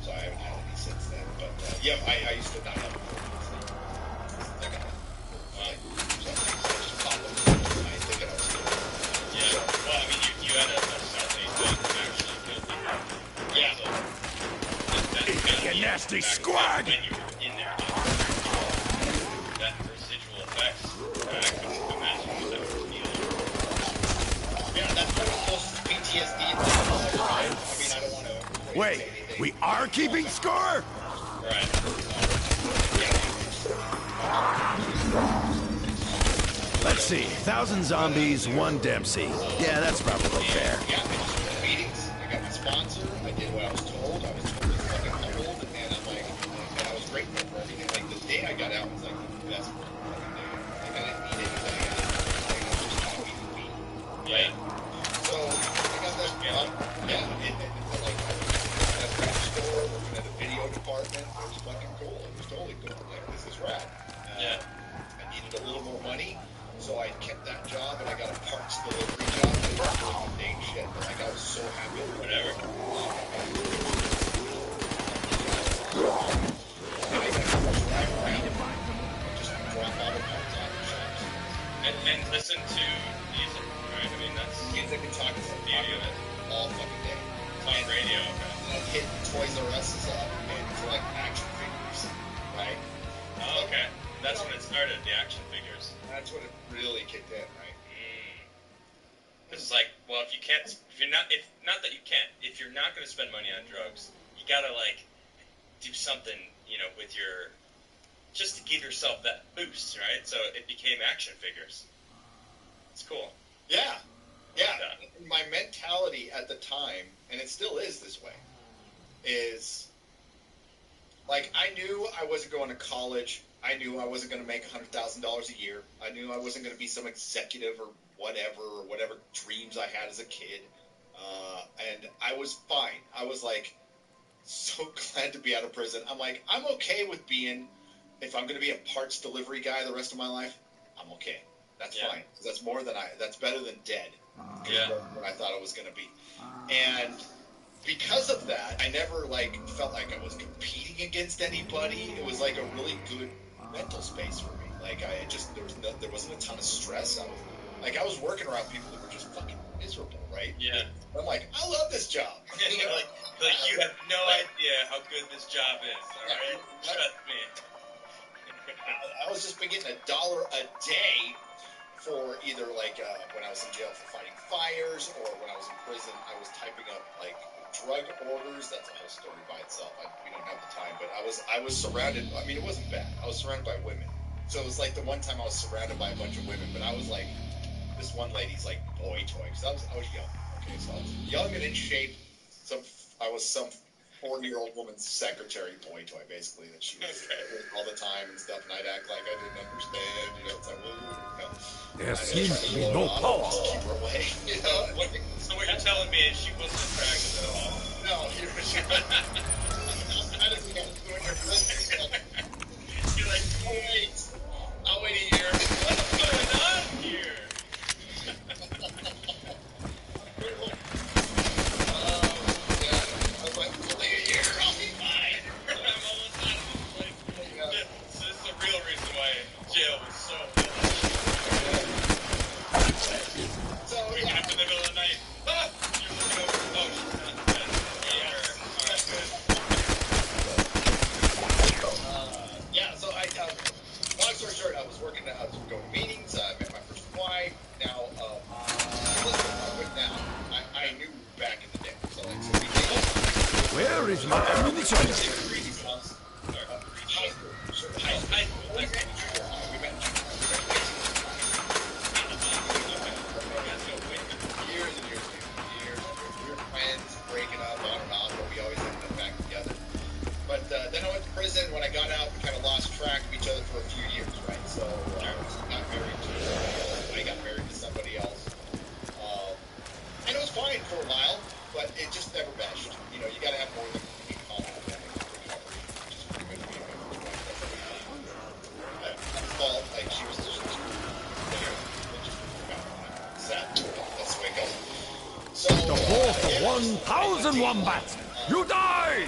So I haven't had any since then. But I used to not have a I got it. So I just popped up. I think I was still. Yeah. Well, I mean, you had a cellmate that actually killed people. Yeah. So You nasty squag! When you were in there, that residual effects, I couldn't imagine what that was feeling. Yeah, that's probably the closest PTSD in my life. I mean, I don't want to. Wait, we are keeping score? Right. Let's see, 1,000 zombies, 1 Dempsey. Yeah, that's probably fair. Yeah, I just went to meetings. I got my sponsor. I did what I was told. I was totally fucking humbled, and I'm like, and I was grateful for everything. Like the day I got out was like the best fucking day. Like I didn't need anything. I was just happy to be. Yeah. So I got that job. Yeah, it like I was at the store working at a video department. It was fucking cool. It was totally cool. Like this is rad. I needed a little more money. So I kept that job, and I got a parts delivery job. It was really mundane shit, but like I was so happy with Whatever. And I got to drive around and just drop out of part-time shops. And listen to music, right? I mean, that's Music and talking the beauty of it. all fucking day. Talk radio, okay. And hit Toys R Us up and collect action figures, right? Oh, okay. That's when it started, the action figures. That's when it really kicked in, right? It's like, well, if you're not going to spend money on drugs, you gotta like do something, with just to give yourself that boost, right? So it became action figures. It's cool. Yeah. My mentality at the time, and it still is this way, is like I knew I wasn't going to college. I knew I wasn't going to make $100,000 a year. I knew I wasn't going to be some executive or whatever dreams I had as a kid. And I was fine. I was like so glad to be out of prison. I'm like, I'm okay with being, if I'm going to be a parts delivery guy the rest of my life, I'm okay. That's fine. That's better than dead. Yeah. What I thought it was going to be. And because of that, I never felt like I was competing against anybody. It was like a really good mental space for me. Like there wasn't a ton of stress. I was working around people who were just fucking miserable, right? Yeah. I'm like, I love this job. Like you have no idea how good this job is. All right, trust me. I was just been getting $1 a day for either when I was in jail for fighting fires, or when I was in prison, I was typing up drug orders. That's a whole story by itself. We don't have the time, but I was surrounded. I mean, it wasn't bad. I was surrounded by women. So it was like the one time I was surrounded by a bunch of women, but I was like this one lady's boy toy. Because I was young. Okay, so I was young and in shape. I was some 40-year-old woman's secretary boy toy, basically, that she was with all the time and stuff, and I'd act like I didn't understand, it's like, well, There seems to be no power. Keep her away, So what you're telling me is she wasn't attractive at all? No, you're like, I'll wait a year. What's going on here? I was like, only a year, I'll be fine. I'm almost out of this place. So this is the real reason why jail was so waking up in the middle of the night. Ah! You're looking over. Oh, she's not dead. Yeah. Alright, good. So long story short, I was going to meetings, I met my first wife. Now, I knew back in the day. So Where is my ammunition? Then I went to prison. When I got out, we kind of lost track of each other for a few years, right? So I got married to somebody else. And it was fine for a while, but it just never meshed. You got to have more than be confident in recovery, which is pretty good to be a fault, she was just there. Sad. That's the way it goes. So, The fourth of 1,000 wombats! You die!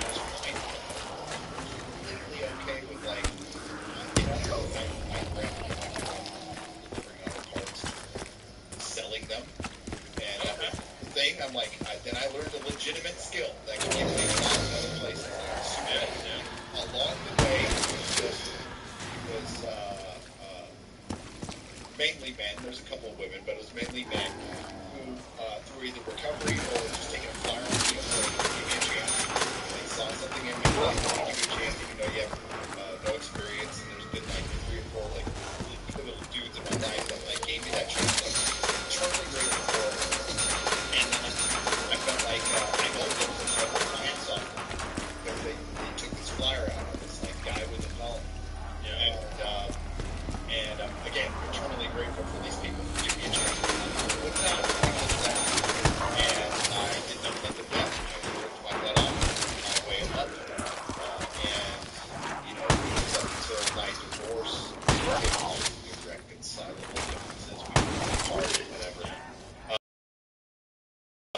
Selling them, and I'm like, then I learned a legitimate skill that could get me out of other places. Along the way, was mainly men. There's a couple of women, but it was mainly men who, through either recovery or just taking a flyer on the field, gave me a chance. They saw something in me, like, give me a chance, even though you have no experience, and there's been 3 or 4 really pivotal dudes in my life that gave me that chance. Eternally grateful for it. And I felt like I owed them for my hands off because they took this flyer out of this guy with a phone. And again, eternally grateful for these people who give me a chance. With that, and I did not let them down. I worked my butt off my way up. And it was up until my divorce. Irreconcilable differences. We were apart or whatever.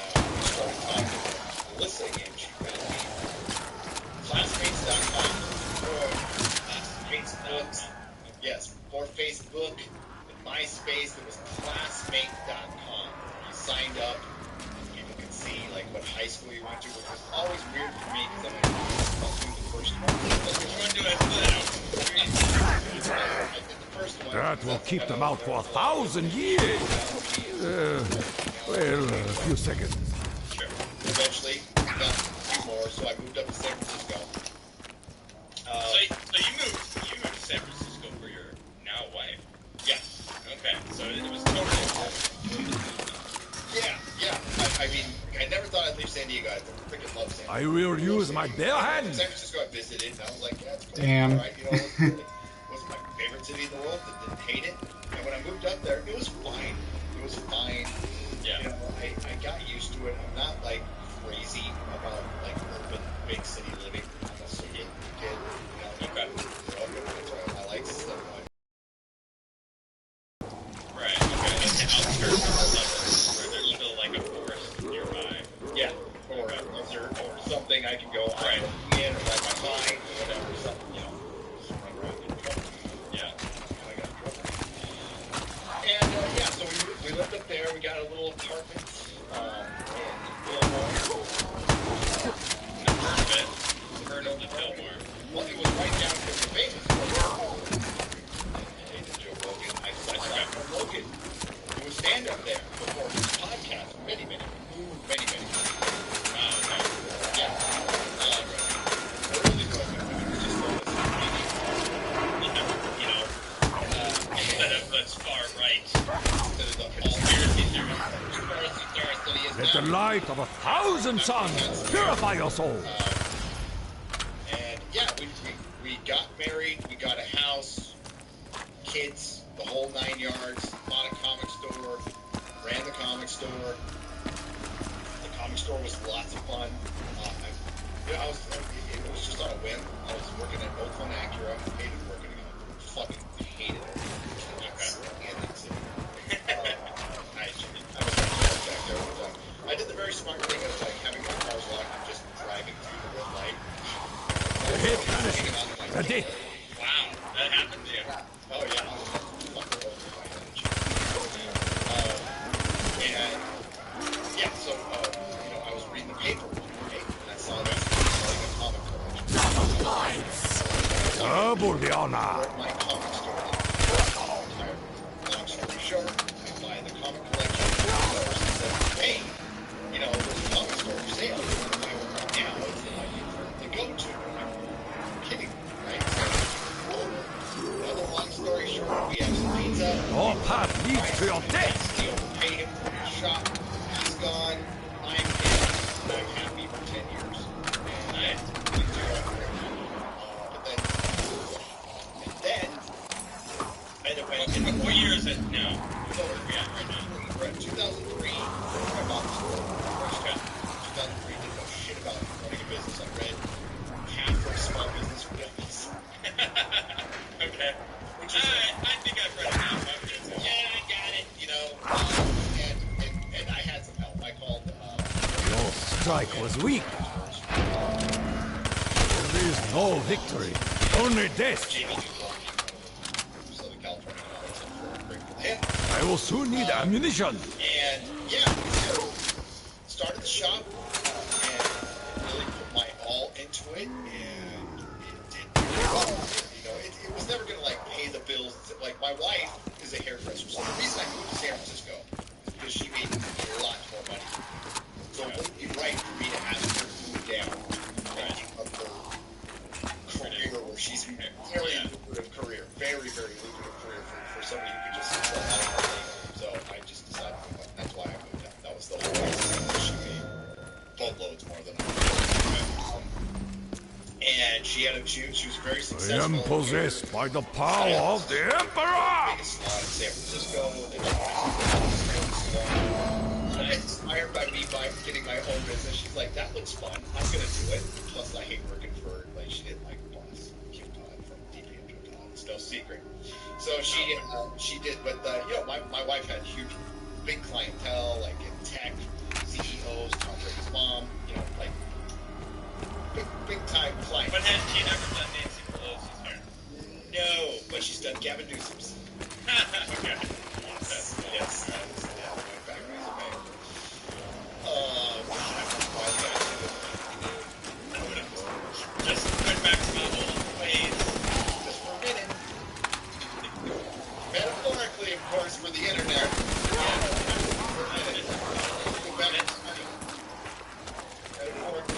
We started talking. Melissa again, she found me. Classmates.com or Facebook. Yes, for Facebook and MySpace, it was classmate.com. You signed up, people could see like what high school you went to, which was always weird for me because I'm like, I'll do the first one. I did the first one. That will keep them out for 1,000 years. Well, a few seconds. Sure. Eventually, got a few more, so I moved up to San Francisco. So you moved to San Francisco for your now wife. Yeah. Okay. So it was totally. Yeah. I mean, I never thought I'd leave San Diego. I freaking love San Diego. I will use my bare hands. San Francisco, I visited, and I was like, yeah, it's cool. Damn. All right, you know, it wasn't my favorite city in the world. I didn't hate it. And when I moved up there, it was fine. It was fine. Yeah. You know, I got used to it. I'm not like crazy about like urban big city living. I'm a city kid. You know, I like stuff. Right. Okay. That's the outskirts of the suburbs where there's still like a forest nearby. Yeah. Or something I can go Right. in or like my mind or whatever. Something, you know, just run around and trouble. Yeah. And I got in trouble. And yeah, so we lived up there. We got a little apartment in Illinois. Never heard of it. Heard of the Fillmore. Well, it was right down from the famous Joe Rogan. I saw Joe Rogan. It was stand up there before his podcast many years. Wow. Okay. Yeah. Early Rogan. We were just on You know, instead of that's far right. instead of the Conspiracy theory. conspiracy theorist that he is Let the now. light of 1,000 suns purify your soul. And yeah, we got married, we got a house, kids, the whole 9 yards, bought a comic store, ran the comic store. The comic store was lots of fun. It was just on a whim. I was working at Oakland Acura. Hated working at Oakland. Fucking hated it. And that's it. I was back there all the time. I did the very smart thing of like having my cars locked and just driving through the red light. Hit finish. Ready? Wow. That happened to you. Oh yeah, I was fucking over my energy. And yeah, so you know, I was reading the paper one day, and I saw this like a comic collection. Double the honor. My comic store. Long story short, I buy the comic collection. The person said, "Hey, you know, there's a comic store for sale. I work right now. It's the go to." I'm kidding, right? So, another long story short, we have some pizza. Your path leads to your death. You know, pay him for his shop. He's gone. I'm in. I'm happy for 10 years. And we do it. But then, I ended up Okay, what year is it now? so we're at 2003. I bought the store. Okay. 2003, didn't know shit about running a business. I read half of Small Business for Dummies. Okay. Which is I think I've read it now. Okay. yeah, I got it, you know. And I had some help. I called. Your strike was weak. There is no victory, only death. Jamie Dupont, Southern California, for great for him. I will soon need ammunition. And yeah, so started the shop and really put my all into it, and it did really well. You know, it was never gonna like pay the bills. Like my wife is a hairdresser, so the reason I moved to San Francisco is because she made a lot more money. So it wouldn't be right for me to ask her to move down and give up her career where she's very lucrative career, very lucrative career for somebody who could just sell out of her thing. So I just decided to move up. That's why I moved down. That was the whole reason. She made boatloads more than I did. And she was very I successful. am possessed by the power of the Emperor! Biggest salon in San Francisco. Inspired by me by getting my own business. She's like, that looks fun. I'm gonna do it. Plus, I hate working for like she didn't like her boss, Kim Todd from DP and Todd. It's no secret. So she did, but you know, my wife had huge, big clientele, like in tech, CEOs, Tom Brady's mom, you know, like big time client. But has she never done Nancy Pelosi's hair? No, but she's done Gavin Newsom's. Okay. Yes. Yeah, went back resume. $1 for the internet. Go back to money.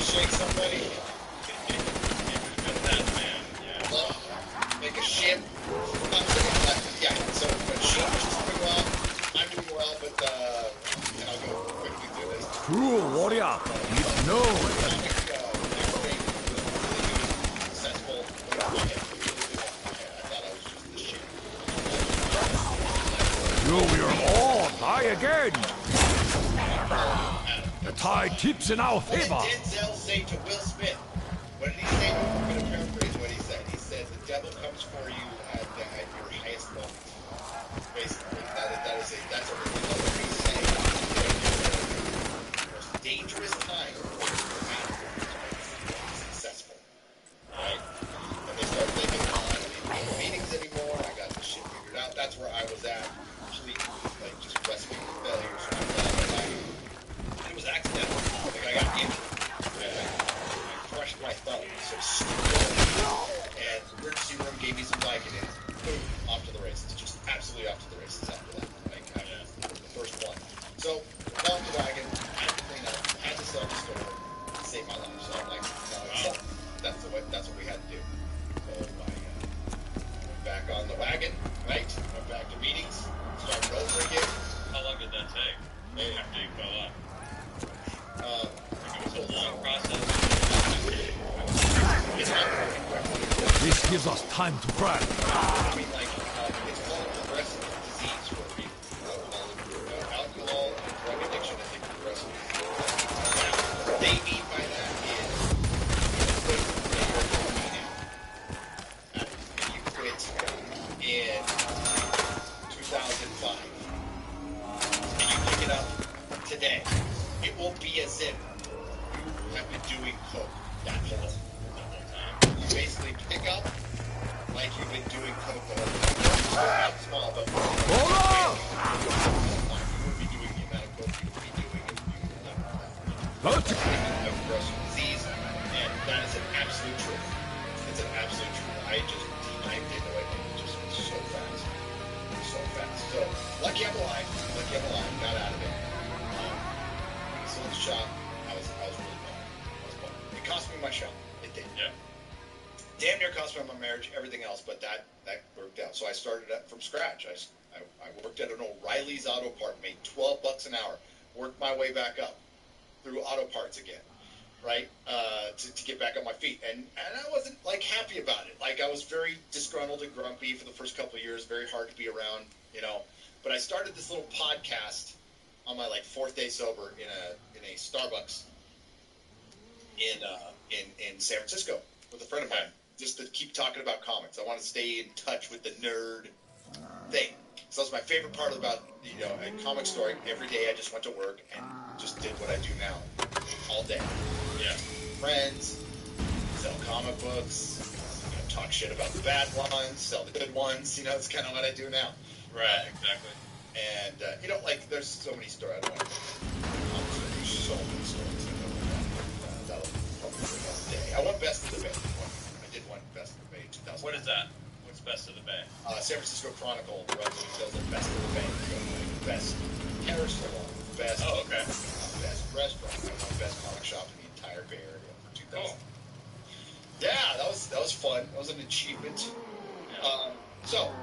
Shake somebody. Make a shit. Yeah, so when she was doing well, I'm doing well, but and I'll go quickly through this. True warrior. No. Successful. I thought I was just the shit. You are all die again. The tide tips in our What did favor. Denzel say to Will Smith? What did he say? I'm going to paraphrase what he said. He said, the devil comes for you at your highest moment. Basically, that's a really what he's saying. The most dangerous time for man to be successful. Right? And they start thinking, I don't need meetings anymore. I got this shit figured out. That's where I was at. Complete, like, just recipe for failure. So it was accidental. Like, I got injured. I crushed my thumb. So stupid. And the emergency room gave me some Vicodin. Boom, off to the races. Just absolutely off to the races after that. Like, after the first one. So, fell off the wagon, had to clean up, had to sell the store, save my life. So I'm like, no, that's what we had to do. So I went back on the wagon, right? Went back to meetings, started over again. How long did that take after you fell off? It was a long process. This gives us time to prep. I mean, like, it's called progressive disease for a reason. Alcohol and drug addiction is a progressive disease. What they mean by that is quit when you're 20 now. If you quit in 2005 and you pick it up today, it will be as if you have been doing coke that whole time. You basically pick up like you've been doing coke the whole time. Still not small, but you would be doing the amount of coke you would be doing if you were not progressive disease, and that is an absolute truth. It's an absolute truth. I just dived into it and it just was so fast. So fast. So lucky I'm alive. Got out of it. Sold the shop. I was really bummed. It cost me my shop. It did. Yeah. Damn near cost me my marriage, everything else, but that worked out. So I started up from scratch. I worked at an O'Reilly's Auto Part, made $12 an hour, worked my way back up through auto parts again, right? To get back on my feet, and I wasn't like happy about it. Like I was very disgruntled and grumpy for the first couple of years, very hard to be around, you know. But I started this little podcast on my like 4th day sober in a Starbucks in San Francisco with a friend of mine, just to keep talking about comics. I want to stay in touch with the nerd thing. So that's my favorite part about a comic story. Every day I just went to work and just did what I do now, all day. Yeah. Friends, sell comic books, talk shit about the bad ones, sell the good ones. It's kind of what I do now. Right. Exactly. And like there's so many stories. I don't want to. There's so many stories. That'll probably take all day. I won Best of the Bay. I did win Best of the Bay 2000. What is that? What's Best of the Bay? San Francisco Chronicle does a Best of the Bay. Best hair salon, best best restaurant. I won Best Comic Shop in the entire Bay Area for 2000. Yeah, that was fun. That was an achievement. Yeah. So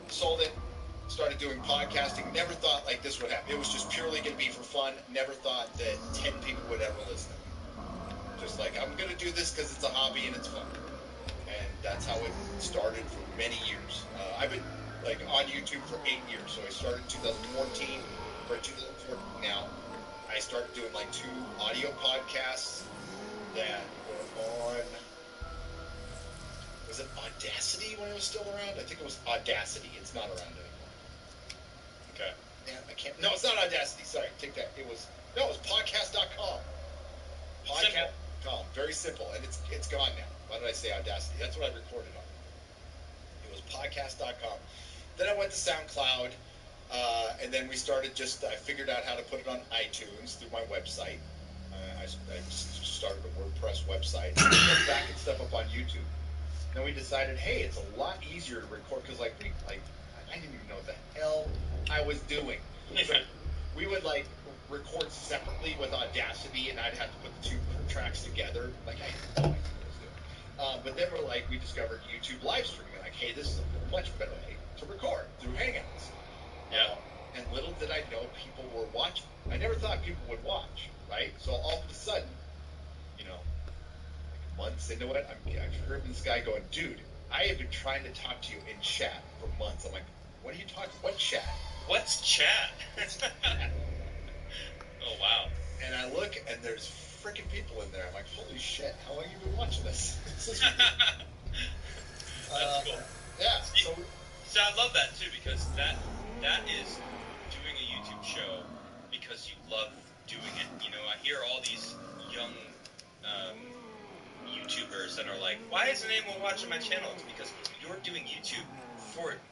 sold it. Started doing podcasting. Never thought like this would happen. It was just purely going to be for fun. Never thought that 10 people would ever listen. Just like, I'm going to do this because it's a hobby and it's fun. And that's how it started for many years. I've been like on YouTube for 8 years. So I started in 2014. For 2014 now, I started doing like 2 audio podcasts that were on. Was it Audacity when it was still around? I think it was Audacity. It's not around anymore. Okay. Yeah, I can't. No, it's not Audacity. Sorry, take that. It was podcast.com. Podcast.com. Very simple, and it's gone now. Why did I say Audacity? That's what I recorded on. It was podcast.com. Then I went to SoundCloud, and then we started I figured out how to put it on iTunes through my website. I just started a WordPress website. And then backing stuff up on YouTube. Then we decided, hey, it's a lot easier to record because I didn't even know what the hell I was doing. So we would like record separately with Audacity, and I'd have to put the two tracks together. Like I had no idea what I was doing. But then we discovered YouTube live streaming. Like, hey, this is a much better way to record through Hangouts. Yeah. And little did I know people were watching. I never thought people would watch, right? So all of a sudden, you know, like months into it, I've heard this guy going, dude, I have been trying to talk to you in chat for months. I'm like, what are you talking? What chat? What's chat? Oh, wow. And I look, and there's freaking people in there. I'm like, holy shit, how long have you been watching this? This is ridiculous. That's cool. Yeah. So I love that too, because that is doing a YouTube show because you love doing it. You know, I hear all these young YouTubers that are like, why isn't anyone watching my channel? It's because you're doing YouTube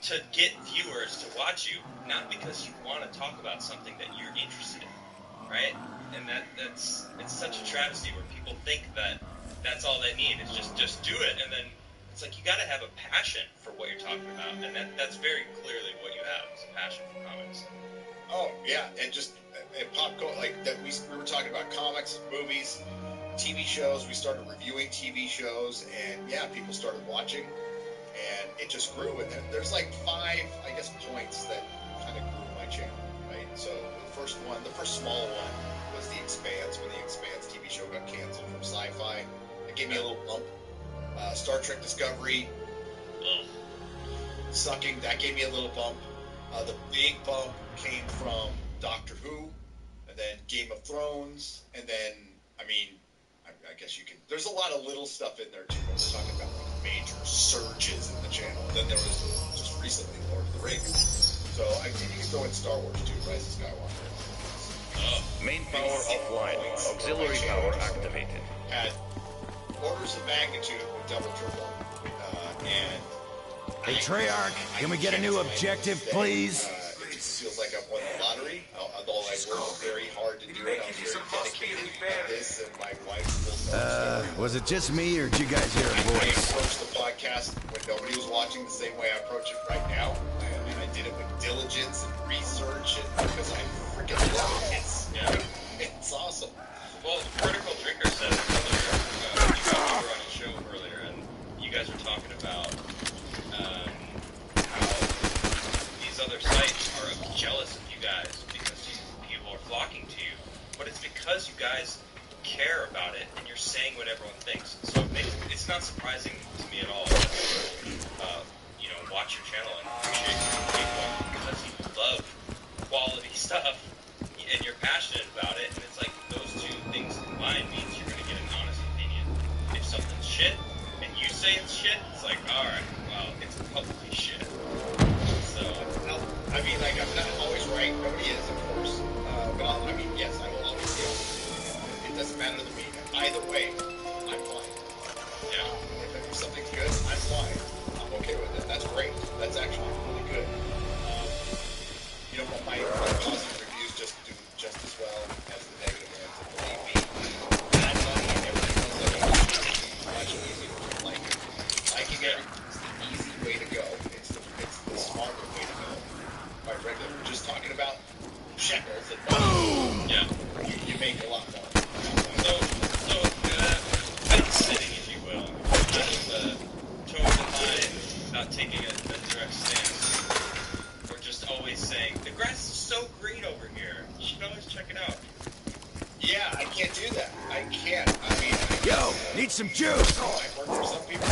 to get viewers to watch you, not because you want to talk about something that you're interested in, right? And it's such a travesty where people think that that's all they need is just do it, and then it's like you got to have a passion for what you're talking about, and that's very clearly what you have, is a passion for comics. Oh yeah, and just pop culture, like that. We were talking about comics, movies, TV shows. We started reviewing TV shows, and yeah, people started watching, and it just grew. And then there's like 5, I guess, points that kind of grew my channel, right? So the first small one was The Expanse, when The Expanse TV show got canceled from Sci-Fi. It gave me a little bump. Star Trek Discovery, sucking, that gave me a little bump. The big bump came from Doctor Who, and then Game of Thrones, and then, I mean, I guess you can, there's a lot of little stuff in there too, but we're talking about like major surges in the channel. And then there was just recently Lord of the Rings. So I think you can throw in Star Wars too, Rise of Skywalker. Main power offline. Auxiliary power activated. Had orders of magnitude with double triple. And Hey, Treyarch, can we get a new objective, please? It feels like I've won the lottery. Although I worked very hard to do it, I was very dedicated at this, and my wife will Was it just me, or did you guys hear a I voice? approached the podcast when nobody was watching the same way I approach it right now. And I did it with diligence and research, and because I freaking love it. It's awesome. Well, Critical Drinker said earlier, you guys were on a show earlier, and you guys were talking about how these other sites are jealous of you guys because people are flocking to you, but it's because you guys care about it and you're saying what everyone thinks. So it's not surprising to me at all that you know, watch your channel and appreciate people because you love quality stuff and you're passionate about it, and it's like those two things combined means you're going to get an honest opinion. If something's shit and you say it's shit, it's like, alright, well, it's probably shit. So, I mean, like, I'm not always right. Nobody is, of course. But I mean, yes, I will always say it doesn't matter to me. Either way, I'm fine. yeah. If something's good, I'm fine. I'm okay with it. That's great. That's actually really good. You know, my positive reviews just do just as well as the negative ones. And believe me, I'm not everything else much easier to like. Liking everything is the easy way to go. It's the smarter way to go. Quite regular. We're just talking about shekels and boom. Yeah. You make a lot more. So fence sitting, if you will, kind of towing the line, not taking a direct stance, or just always saying, the grass is so great over here, you should always check it out. Yeah, I can't do that. I can't. I mean, Yo, need some juice. I work for some people.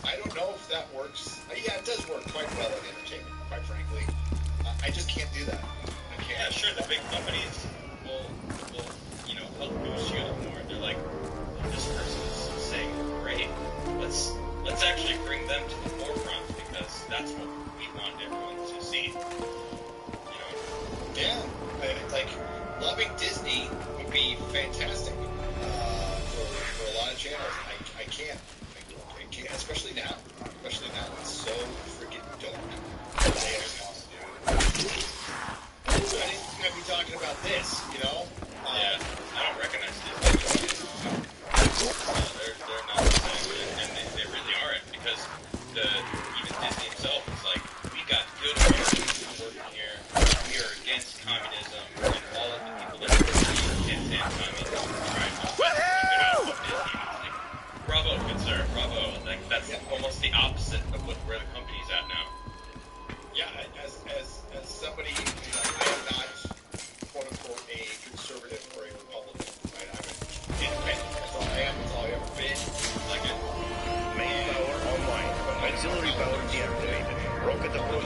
I don't know if that works. Yeah, it does work quite well in entertainment, quite frankly. I just can't do that. I can't. Yeah, sure, the big companies will you know, help boost you up more. They're like, this person is saying great. Let's actually bring them to the forefront because that's what we want everyone to see. You know? Yeah, like loving Disney would be fantastic for a lot of channels. I can't, especially now. Especially now, it's so freaking dark. So I didn't think I'd be talking about this, you know? Yeah, I don't recognize Disney. They're not the same, and they really aren't, because even Disney himself is like,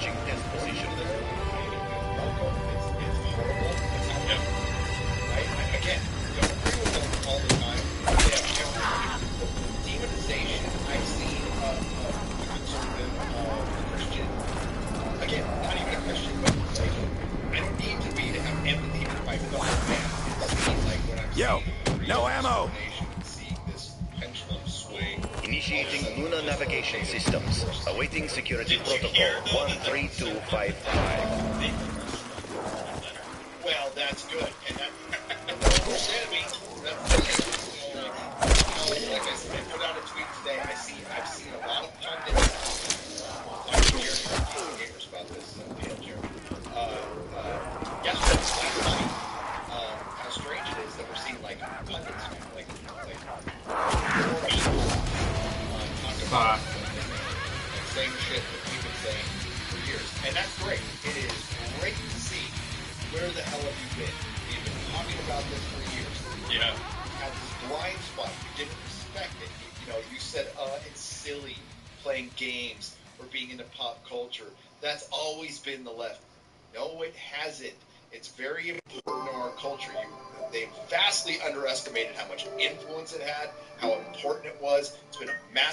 Switching test position. It's horrible. It's not Yep. Again, don't agree with them all the time. They have the demonization I've seen of conservative Christian. Again, not even a Christian, but like, I don't need to be to have empathy for my fellow man. It seems like when I'm seeing no ammo. seeing this pendulum swing. Initiating Luna navigation systems. Awaiting security Did you protocol hear, though, that 13255. Well, that's good. And that, understand me. Like I said, I put out a tweet today. I've seen a lot of pundits talking to gamers about this. Yesterday, last night, how strange it is that we're seeing like pundits, like more people talk about saying shit that we've been saying for years, and that's great. It is great to see. Where the hell have you been? We've been talking about this for years. Yeah. You had this blind spot. You didn't respect it. You said, it's silly playing games or being into pop culture. That's always been the left. No, it hasn't. It's very important to our culture. They vastly underestimated how much influence it had, how important it was. It's been a massive